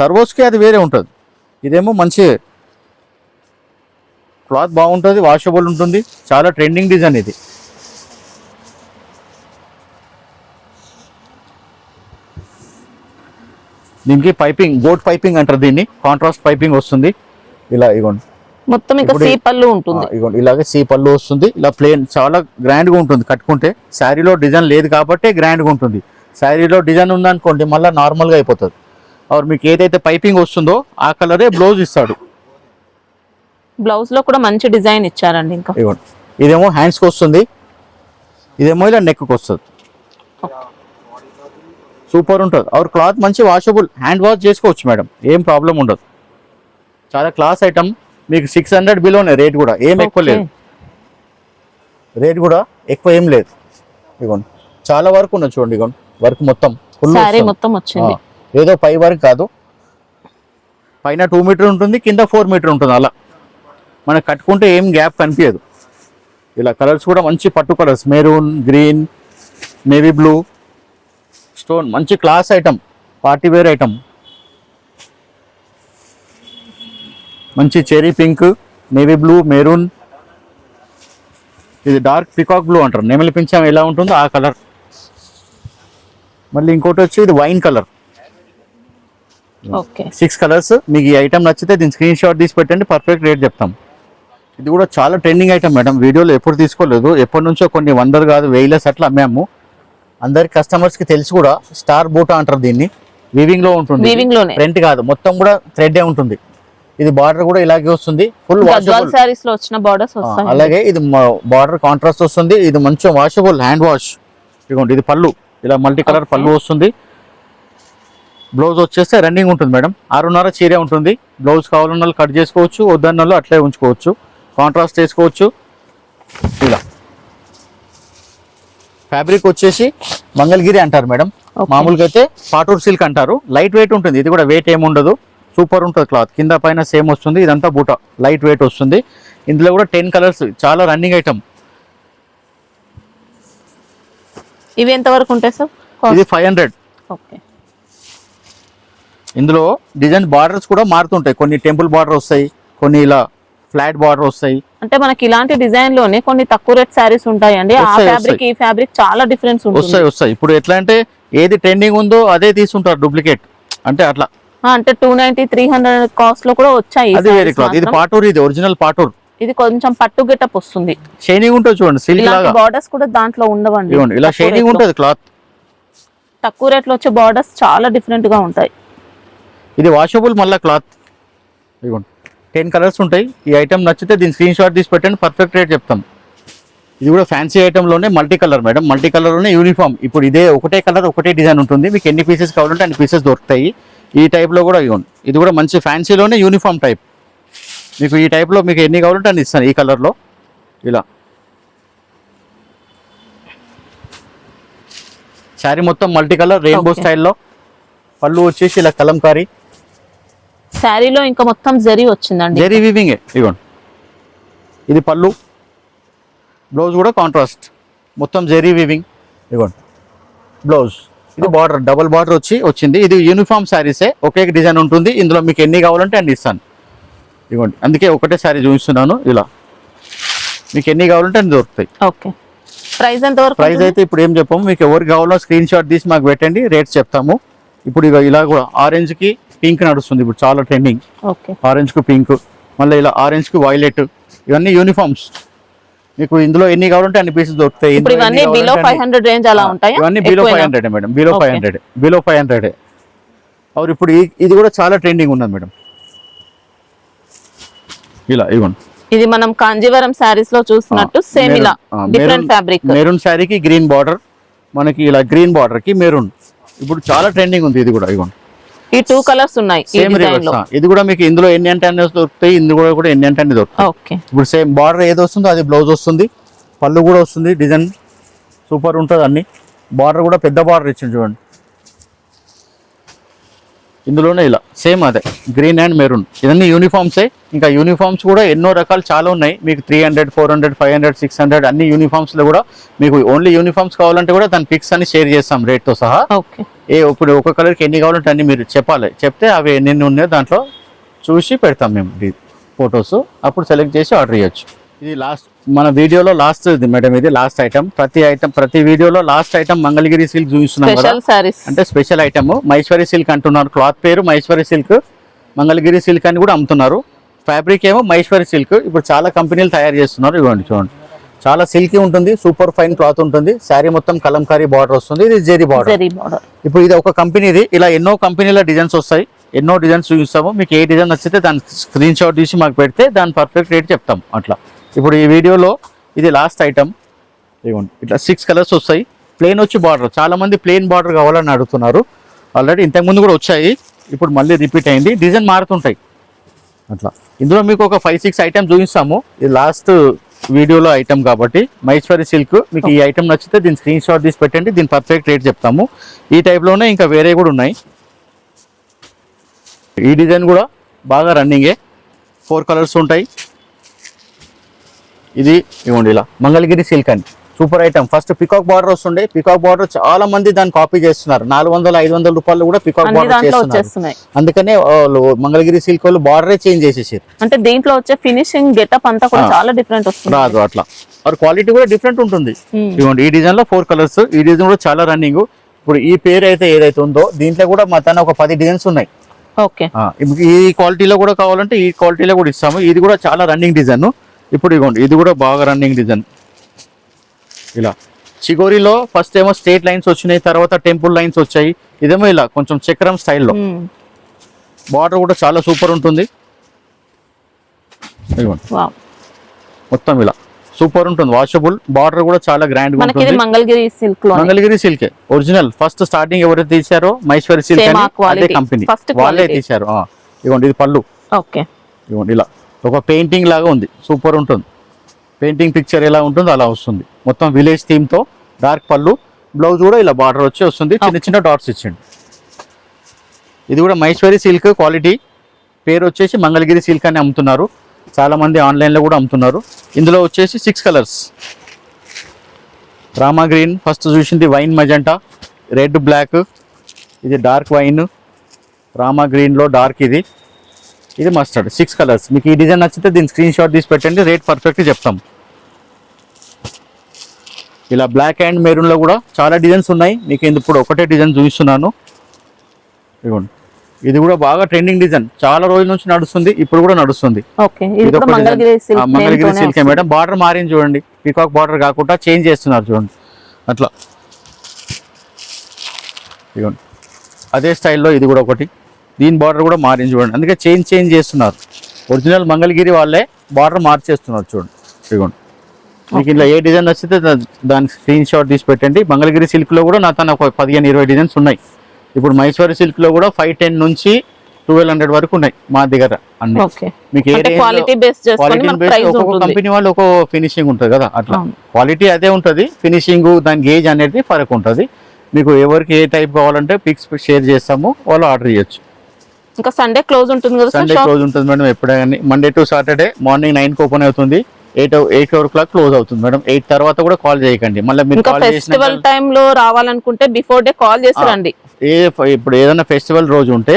సర్వోస్ కి అది వేరే ఉంటది. ఇదేమో మంచి క్లాత్ బాగుంటుంది, వాషబుల్ ఉంటుంది, చాలా ట్రెండింగ్ డిజైన్ ఇది. దీనికి పైపింగ్, గోట్ పైపింగ్ అంటారు దీన్ని, కాంట్రాస్ట్ పైపింగ్ వస్తుంది. ఇలా ఇగోండి మొత్తం ఇంకా సీ పళ్ళు ఉంటుంది. ఇగోండి ఇలాగే సీ పళ్ళు వస్తుంది. ఇలా ప్లేన్, చాలా గ్రాండ్ గా ఉంటుంది కట్టుకుంటే. శారీలో డిజైన్ లేదు కాబట్టి గ్రాండ్ గా ఉంటుంది. శారీలో డిజైన్ ఉందనుకోండి మళ్ళీ నార్మల్ గా అయిపోతుంది. మీకు ఏదైతే పైపింగ్ వస్తుందో ఆ కలరే బ్లౌజ్ ఇస్తాడు. బ్లౌజ్ లో కూడా మంచి డిజైన్ ఇచ్చారండి. ఇంకా ఇగోండి ఇదేమో హ్యాండ్స్ కి వస్తుంది, ఇదేమో ఇలా నెక్ కి వస్తుంది. సూపర్ ఉంటుంది. క్లాత్ మంచి వాషబుల్, హ్యాండ్ వాష్ చేసుకోవచ్చు మేడం, ఏం ప్రాబ్లం ఉండదు. చాలా క్లాస్ ఐటమ్. మీకు 600 బిలోనే రేట్ కూడా, ఏం ఎక్కువ లేదు. రేట్ కూడా ఎక్కువ ఏం లేదు. ఇగోండి చాలా వర్క్ ఉన్నది చూడండి. ఇగోండి వర్క్ మొత్తం మొత్తం వచ్చింది, ఏదో పై వర్క్ కాదు. పైన 2 మీటర్ ఉంటుంది, కింద 4 మీటర్ ఉంటుంది. అలా మనకు కట్టుకుంటే ఏం గ్యాప్ కనిపించదు. ఇలా కలర్స్ కూడా మంచి పట్టు colours, maroon, green, navy blue, stone. మంచి class item, party wear item. మంచి cherry pink, navy blue, maroon. ఇది డార్క్ పికాక్ బ్లూ అంటారు, నెమలి పింఛం ఎలా ఉంటుందో ఆ కలర్. మళ్ళీ ఇంకోటి వచ్చి ఇది వైన్ కలర్. 6 కలర్స్. మీకు ఈ ఐటమ్ నచ్చితే దీని స్క్రీన్ షాట్ తీసి పెట్టండి, పర్ఫెక్ట్ రేట్ చెప్తాం. ఇది కూడా చాలా ట్రెండింగ్ ఐటమ్ మేడం, వీడియోలో ఎప్పుడు తీసుకోలేదు. ఎప్పటి నుంచో కొన్ని 100 కాదు 1000 అట్లా అమ్మాము. అందరికి కస్టమర్స్ కి తెలుసు కూడా. స్టార్ బూటా అంటారు దీన్ని, వీవింగ్ లో ఉంటుంది, ప్రింట్ కాదు, మొత్తం కూడా థ్రెడ్ ఉంటుంది. ఇది బార్డర్ కూడా ఇలాగే వస్తుంది, ఫుల్ వాషబుల్. సారీస్ లో వచ్చిన బార్డర్స్ వస్తాయి. అలాగే ఇది బార్డర్ కాంట్రాస్ట్ వస్తుంది. ఇది మంచి వాషబుల్, హ్యాండ్ వాష్. ఇదిగోండి ఇది పళ్ళు, ఇలా మల్టీ కలర్ పళ్ళు వస్తుంది. బ్లౌజ్ వచ్చేస్తే రన్నింగ్ ఉంటుంది మేడం, 6.5 చీరే ఉంటుంది. బ్లౌజ్ కావాలన్న వాళ్ళు కట్ చేసుకోవచ్చు, వద్దన్న వాళ్ళు అట్లే ఉంచుకోవచ్చు, కాంట్రాస్ట్ వేసుకోవచ్చు. ఇలా ఫ్యాబ్రిక్ వచ్చేసి మంగళగిరి అంటారు మేడం, మామూలుగా అయితే పాటూర్ సిల్క్ అంటారు. లైట్ వెయిట్ ఉంటుంది, ఇది కూడా వెయిట్ ఏముండదు, సూపర్ ఉంటుంది క్లాత్. కింద పైన సేమ్ వస్తుంది. ఇదంతా బూటా, లైట్ వెయిట్ వస్తుంది. ఇందులో కూడా 10 కలర్స్, చాలా రన్నింగ్ ఐటమ్. ఇవి ఎంత వరకు ఉంటాయి సార్? ఇది 500. ఓకే. ఇందులో డిజైన్ బార్డర్స్ కూడా మారుతుంటాయి, కొన్ని టెంపుల్ బార్డర్ వస్తాయి, కొన్ని ఇలా ఫ్లాట్ బార్డర్ వస్తాయి. అంటే మనకి ఇలాంటి డిజైన్ లోనే కొన్ని తక్కువ రేట్ శారీస్ ఉంటాయండి. ఆ ఫ్యాబ్రిక్ ఈ ఫ్యాబ్రిక్ చాలా డిఫరెన్స్ ఉంటుంది. వస్తాయి. ఇప్పుడు ఎట్లా అంటే ఏది ట్రెండింగ్ ఉందో అదే తీసుకుంటారు డూప్లికేట్ అంటే అట్లా. అంటే 290, 300 కాస్ట్ లో కూడా వచ్చాయి. అది వేరే క్లాత్. ఇది పాటూర్, ఇది ఒరిజినల్ పాటూర్. ఇది కొంచెం పట్టు గెటప్ వస్తుంది. షైనింగ్ ఉంటుంది చూడండి, సిల్క్ లాగా. బార్డర్స్ కూడా దాంట్లో ఉండవండి, ఇలా షైనింగ్ ఉంటుంది క్లాత్. తక్కువ రేట్ లో వచ్చే బార్డర్స్ చాలా డిఫరెంట్ గా ఉంటాయి. ఇది వాషబుల్ మళ్ళీ క్లాత్. ఇదిగోండి 10 కలర్స్ ఉంటాయి. ఈ ఐటమ్ నచ్చితే దీని స్క్రీన్ షాట్ తీసి పెట్టండి, పర్ఫెక్ట్ రేట్ చెప్తాం. ఇది కూడా ఫ్యాన్సీ ఐటెంలోనే మల్టీ కలర్ మేడం, మల్టీ కలర్లోనే యూనిఫామ్. ఇప్పుడు ఇదే ఒకటే కలర్ ఒకటే డిజైన్ ఉంటుంది, మీకు ఎన్ని పీసెస్ కావాలంటే అన్ని పీసెస్ దొరుకుతాయి. ఈ టైప్లో కూడా ఇవ్వండి, ఇది కూడా మంచి ఫ్యాన్సీలోనే యూనిఫామ్ టైప్. మీకు ఈ టైప్లో మీకు ఎన్ని కావాలంటే అన్ని ఇస్తాను. ఈ కలర్లో ఇలా శారీ మొత్తం మల్టీ కలర్ రెయిన్బో స్టైల్లో. పళ్ళు వచ్చేసి ఇలా కలంకారీ శారీలో ఇంకా మొత్తం జరీ వచ్చిందండి, జరీ వీవింగ్. ఇవ్వండి ఇది పళ్ళు, బ్లౌజ్ కూడా కాంట్రాస్ట్ మొత్తం జరీ వీవింగ్. ఇవ్వండి బ్లౌజ్. ఇది బార్డర్, డబుల్ బార్డర్ వచ్చింది. ఇది యూనిఫామ్ శారీసే, ఒకే డిజైన్ ఉంటుంది. ఇందులో మీకు ఎన్ని కావాలంటే అన్ని ఇస్తాను. ఇవ్వండి, అందుకే ఒకటే శారీ చూపిస్తున్నాను. ఇలా మీకు ఎన్ని కావాలంటే అన్ని దొరుకుతాయి. ఓకే, ప్రైస్ ఎంత వరకు? ప్రైస్ అయితే ఇప్పుడు ఏం చెప్పాము, మీకు ఎవరికి కావాలో స్క్రీన్ షాట్ తీసి మాకు పెట్టండి, రేట్స్ చెప్తాము. ఇప్పుడు ఇక ఇలా కూడా ఆరెంజ్ కి పింక్ నడుస్తుంది, ఇప్పుడు చాలా ట్రెండింగ్. ఆరెంజ్ కు పింక్, మళ్ళీ ఇలా ఆరెంజ్ కు వైలెట్, ఇవన్నీ యూనిఫామ్స్. మీకు ఇందులో ఎన్ని కావాలంటే అన్ని పీసెస్ దొరుకుతాయి. ఇవన్నీ బిలో 500 రేంజ్ అలా ఉంటాయి. ఇవన్నీ బిలో 500 మేడం, బిలో 500. और ఇప్పుడు ఇది కూడా చాలా ట్రెండింగ్ ఉన్నది మేడం. ఇలా ఇవ్వండి, ఇది మనం కాంజీవరం సారీస్ లో చూస్తున్నట్టు సేమ్ ఇలా డిఫరెంట్ ఫ్యాబ్రిక్. మెరూన్ శారీకి గ్రీన్ బార్డర్, మనకి ఇలా గ్రీన్ బార్డర్ కి మెరూన్. ఇప్పుడు చాలా ట్రెండింగ్ ఉంది ఇది కూడా. ఇవ్వండి ఈ 2 కలర్స్ ఉన్నాయి ఈ డిజైన్ లో. ఇది కూడా మీకు ఇందులో ఎన్ని అంటే అన్ని దొరుకుతాయి, ఇందులో కూడా ఎన్ని అంటే అన్ని దొరుకుతాయి. ఓకే, ఇప్పుడు సేమ్ బార్డర్ ఏది వస్తుందో అది బ్లౌజ్ వస్తుంది, పళ్ళు కూడా వస్తుంది. డిజైన్ సూపర్ ఉంటుంది అన్ని. బార్డర్ కూడా పెద్ద బార్డర్ ఇచ్చింది చూడండి. ఇందులోనే ఇలా సేమ్ అదే గ్రీన్ అండ్ మెరూన్. ఇవన్నీ యూనిఫామ్సే. ఇంకా యూనిఫామ్స్ కూడా ఎన్నో రకాలు చాలా ఉన్నాయి. మీకు 300, 400, 500, 600 అన్ని యూనిఫామ్స్లో కూడా మీకు ఓన్లీ యూనిఫామ్స్ కావాలంటే కూడా దాని పిక్స్ అన్ని షేర్ చేస్తాం రేట్తో సహా. ఇప్పుడు ఒక కలర్కి ఎన్ని కావాలంటే అన్ని మీరు చెప్పాలి, చెప్తే అవి ఎన్ని ఉన్నాయో దాంట్లో చూసి పెడతాం మేము ఫొటోస్. అప్పుడు సెలెక్ట్ చేసి ఆర్డర్ చేయొచ్చు. ఇది లాస్ట్ మన వీడియోలో లాస్ట్ ఇది మేడం, ఇది లాస్ట్ ఐటమ్. ప్రతి వీడియోలో లాస్ట్ ఐటమ్ మంగళగిరి సిల్క్ చూపిస్తున్నాం కదా, అంటే స్పెషల్ ఐటమ్. మహేశ్వరి సిల్క్ అంటున్నారు, క్లాత్ పేరు మహేశ్వరి సిల్క్, మంగళగిరి సిల్క్ అని కూడా అమ్ముతున్నారు. ఫ్యాబ్రిక్ ఏమో మహేశ్వరి సిల్క్. ఇప్పుడు చాలా కంపెనీలు తయారు చేస్తున్నారు. ఇవ్వండి చూడండి, చాలా సిల్కీ ఉంటుంది, సూపర్ ఫైన్ క్లాత్ ఉంటుంది. శారీ మొత్తం కలంకారీ బార్డర్ వస్తుంది, ఇది జెరీ బార్డర్. ఇప్పుడు ఇది ఒక కంపెనీది, ఇలా ఎన్నో కంపెనీల డిజైన్స్ వస్తాయి, ఎన్నో డిజైన్స్ చూపిస్తాము. మీకు ఏ డిజైన్ నచ్చితే దాని స్క్రీన్ షాట్ తీసి మాకు పెడితే దాని పర్ఫెక్ట్ రేట్ చెప్తాం అట్లా. ఇప్పుడు ఈ వీడియోలో ఇది లాస్ట్ ఐటమ్. ఇవ్వండి ఇట్లా 6 కలర్స్ వస్తాయి. ప్లెయిన్ వచ్చి బార్డర్, చాలా మంది ప్లెయిన్ బార్డర్ కావాలని అడుగుతున్నారు. ఆల్రెడీ ఇంతకుముందు కూడా వచ్చాయి, ఇప్పుడు మళ్ళీ రిపీట్ అయింది. డిజైన్ మారుతుంటాయి అట్లా. ఇందులో మీకు ఒక 5-6 ఐటమ్ చూపిస్తాము. ఇది లాస్ట్ వీడియోలో ఐటమ్ కాబట్టి మహేశ్వరి సిల్క్. మీకు ఈ ఐటమ్ నచ్చితే దీని స్క్రీన్ షాట్ తీసి పెట్టండి, దీని పర్ఫెక్ట్ రేట్ చెప్తాము. ఈ టైప్లోనే ఇంకా వేరే కూడా ఉన్నాయి. ఈ డిజైన్ కూడా బాగా రన్నింగే, 4 కలర్స్ ఉంటాయి. ఇది ఇవ్వండి ఇలా మంగళగిరి సిల్క్ అని super item. First peacock border వస్తుండే, పికాక్ బార్డర్ చాలా మంది దాన్ని కాపీ చేస్తున్నారు. 400-500 రూపాయలు కూడా పికాక్ బార్డర్ చేస్తున్నారు. అందుకనే మంగళగిరి సిల్క్ వాళ్ళు బార్డరే చేంజ్ చేసేసారు. అంటే దీంట్లో వచ్చే ఫినిషింగ్ గెటప్ అంతా కూడా చాలా డిఫరెంట్ వస్తుంది, రాదు అట్లా. మరి క్వాలిటీ కూడా డిఫరెంట్ ఉంటుంది. ఇవ్వండి ఈ డిజైన్ లో 4 కలర్స్. ఈ డిజైన్ కూడా చాలా రన్నింగ్. ఇప్పుడు ఈ పేరు అయితే ఏదైతే ఉందో దీంట్లో కూడా మా తన ఒక 10 డిజైన్స్ ఉన్నాయి. ఓకే, ఈ క్వాలిటీలో కూడా కావాలంటే ఈ క్వాలిటీలో కూడా ఇస్తాము. ఇది కూడా చాలా రన్నింగ్ డిజైన్. ఇప్పుడు ఇవ్వండి ఇది కూడా బాగా రన్నింగ్ డిజైన్. ఇలా చిగోరిలో ఫస్ట్ ఏమో స్ట్రేట్ లైన్స్ వచ్చినాయి, తర్వాత టెంపుల్ లైన్స్ వచ్చాయి. ఇదేమో ఇలా కొంచెం చక్రం స్టైల్లో. బార్డర్ కూడా చాలా సూపర్ ఉంటుంది. ఇవ్వండి మొత్తం ఇలా సూపర్ ఉంటుంది, వాషబుల్. బార్డర్ కూడా చాలా గ్రాండ్ గా ఉంటుంది. Mangalagiri silk original. First starting ఎవరైతే తీశారో మహేశ్వరి సిల్క్ అదే కంపెనీ వాళ్ళే తీశారు. ఇవ్వండి ఇది పళ్ళు. ఇవ్వండి ఇలా ఒక పెయింటింగ్ లాగా ఉంది, సూపర్ ఉంటుంది. పెయింటింగ్ పిక్చర్ ఎలా ఉంటుందో అలా వస్తుంది. మొత్తం విలేజ్ థీమ్ తో డార్క్ పళ్ళు, బ్లౌజ్ కూడా ఇలా బార్డర్ వచ్చి వస్తుంది, చిన్న చిన్న డాట్స్ ఇచ్చిండు. ఇది కూడా మహేశ్వరి సిల్క్ క్వాలిటీ. పేరు వచ్చేసి మంగళగిరి సిల్క్ అని అమ్ముతున్నారు. చాలా మంది ఆన్లైన్లో కూడా అమ్ముతున్నారు. ఇందులో వచ్చేసి 6 కలర్స్. రామా గ్రీన్ ఫస్ట్ చూసింది, వైన్ మజెంటా, రెడ్ బ్లాక్, ఇది డార్క్ వైన్, రామా గ్రీన్లో డార్క్, ఇది ఇది మస్టర్డ్ 6 కలర్స్. మీకు ఈ డిజైన్ నచ్చితే దీని స్క్రీన్ షాట్ తీసి పెట్టండి, రేట్ పర్ఫెక్ట్ చెప్తాం. ఇలా బ్లాక్ అండ్ మెరూన్ లో కూడా చాలా డిజైన్స్ ఉన్నాయి. మీకు ఇప్పుడు ఒకటే డిజైన్ చూపిస్తున్నాను. ఇదిగోండి, ఇది కూడా బాగా ట్రెండింగ్ డిజైన్, చాలా రోజుల నుంచి నడుస్తుంది, ఇప్పుడు కూడా నడుస్తుంది. ఓకే, ఇది కూడా Mangalagiri silk. Mangalagiri silk madam. Border మారింది చూడండి, పీకాక్ బార్డర్ కాకుండా చేంజ్ చేస్తున్నారు చూడండి అట్లా. ఇదిగోండి, అదే స్టైల్లో ఇది కూడా ఒకటి, దీని బార్డర్ కూడా మారింది చూడండి. అందుకే చేంజ్ చేస్తున్నారు. ఒరిజినల్ మంగళగిరి వాళ్ళే బార్డర్ మార్చేస్తున్నారు చూడండి. ఇదిగోండి, మీకు ఇలా ఏ డిజైన్ నచ్చితే దానికి స్క్రీన్ షాట్ తీసి పెట్టండి. మంగళగిరి సిల్క్లో కూడా నా తన ఒక 15-20 డిజైన్స్ ఉన్నాయి. ఇప్పుడు మైసూరి సిల్క్లో కూడా 510 నుంచి 1200 వరకు ఉన్నాయి మా దగ్గర అన్ని. మీకు ఏ క్వాలిటీ బేస్ ఒక్కొక్క కంపెనీ వాళ్ళు ఒక ఫినిషింగ్ ఉంటుంది కదా, అట్లా క్వాలిటీ అదే ఉంటుంది, ఫినిషింగ్ దాని గేజ్ అనేది ఫరక్ ఉంటుంది. మీకు ఎవరికి ఏ టైప్ కావాలంటే పిక్స్ షేర్ చేస్తాము, వాళ్ళు ఆర్డర్ చేయొచ్చు. ఇంకా సండే క్లోజ్ ఉంటుంది కదా? సండే క్లోజ్ ఉంటుంది మేడం ఎప్పుడైనా. మండే టు సాటర్డే మార్నింగ్ 9కి ఓపెన్ అవుతుంది, 8 o'clock క్లోజ్ అవుతుంది మేడం. 8 తర్వాత కూడా కాల్ చేయకండి. మళ్ళీ మీరు కాల్ ఫెస్టివల్ టైమ్ లో రావాలనుకుంటే బిఫోర్ డే కాల్ చేసి రండి. ఇప్పుడు ఏదైనా ఫెస్టివల్ రోజు ఉంటే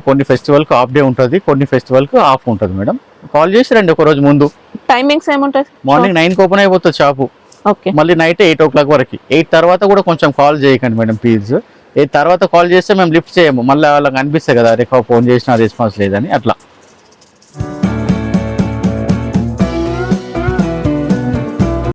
కొన్ని ఫెస్టివల్ కి హాఫ్ డే ఉంటుంది, కొన్ని ఫెస్టివల్ కి హాఫ్ ఉంటుంది మేడం. కాల్ చేసి రండి ఒక రోజు ముందు. టైమింగ్స్ ఏముంటాయి? మార్నింగ్ 9కి ఓపెన్ అయిపోతుంది షాపు, మళ్ళీ నైట్ 8 o'clock వరకు. 8 తర్వాత కూడా కొంచెం కాల్ చేయకండి మేడం ప్లీజ్. 8 తర్వాత కాల్ చేస్తే మేము లిఫ్ట్ చేయము, మళ్ళీ వాళ్ళకి అనిపిస్తుంది కదా, రేపు ఫోన్ చేసినా రెస్పాన్స్ లేదని అట్లా.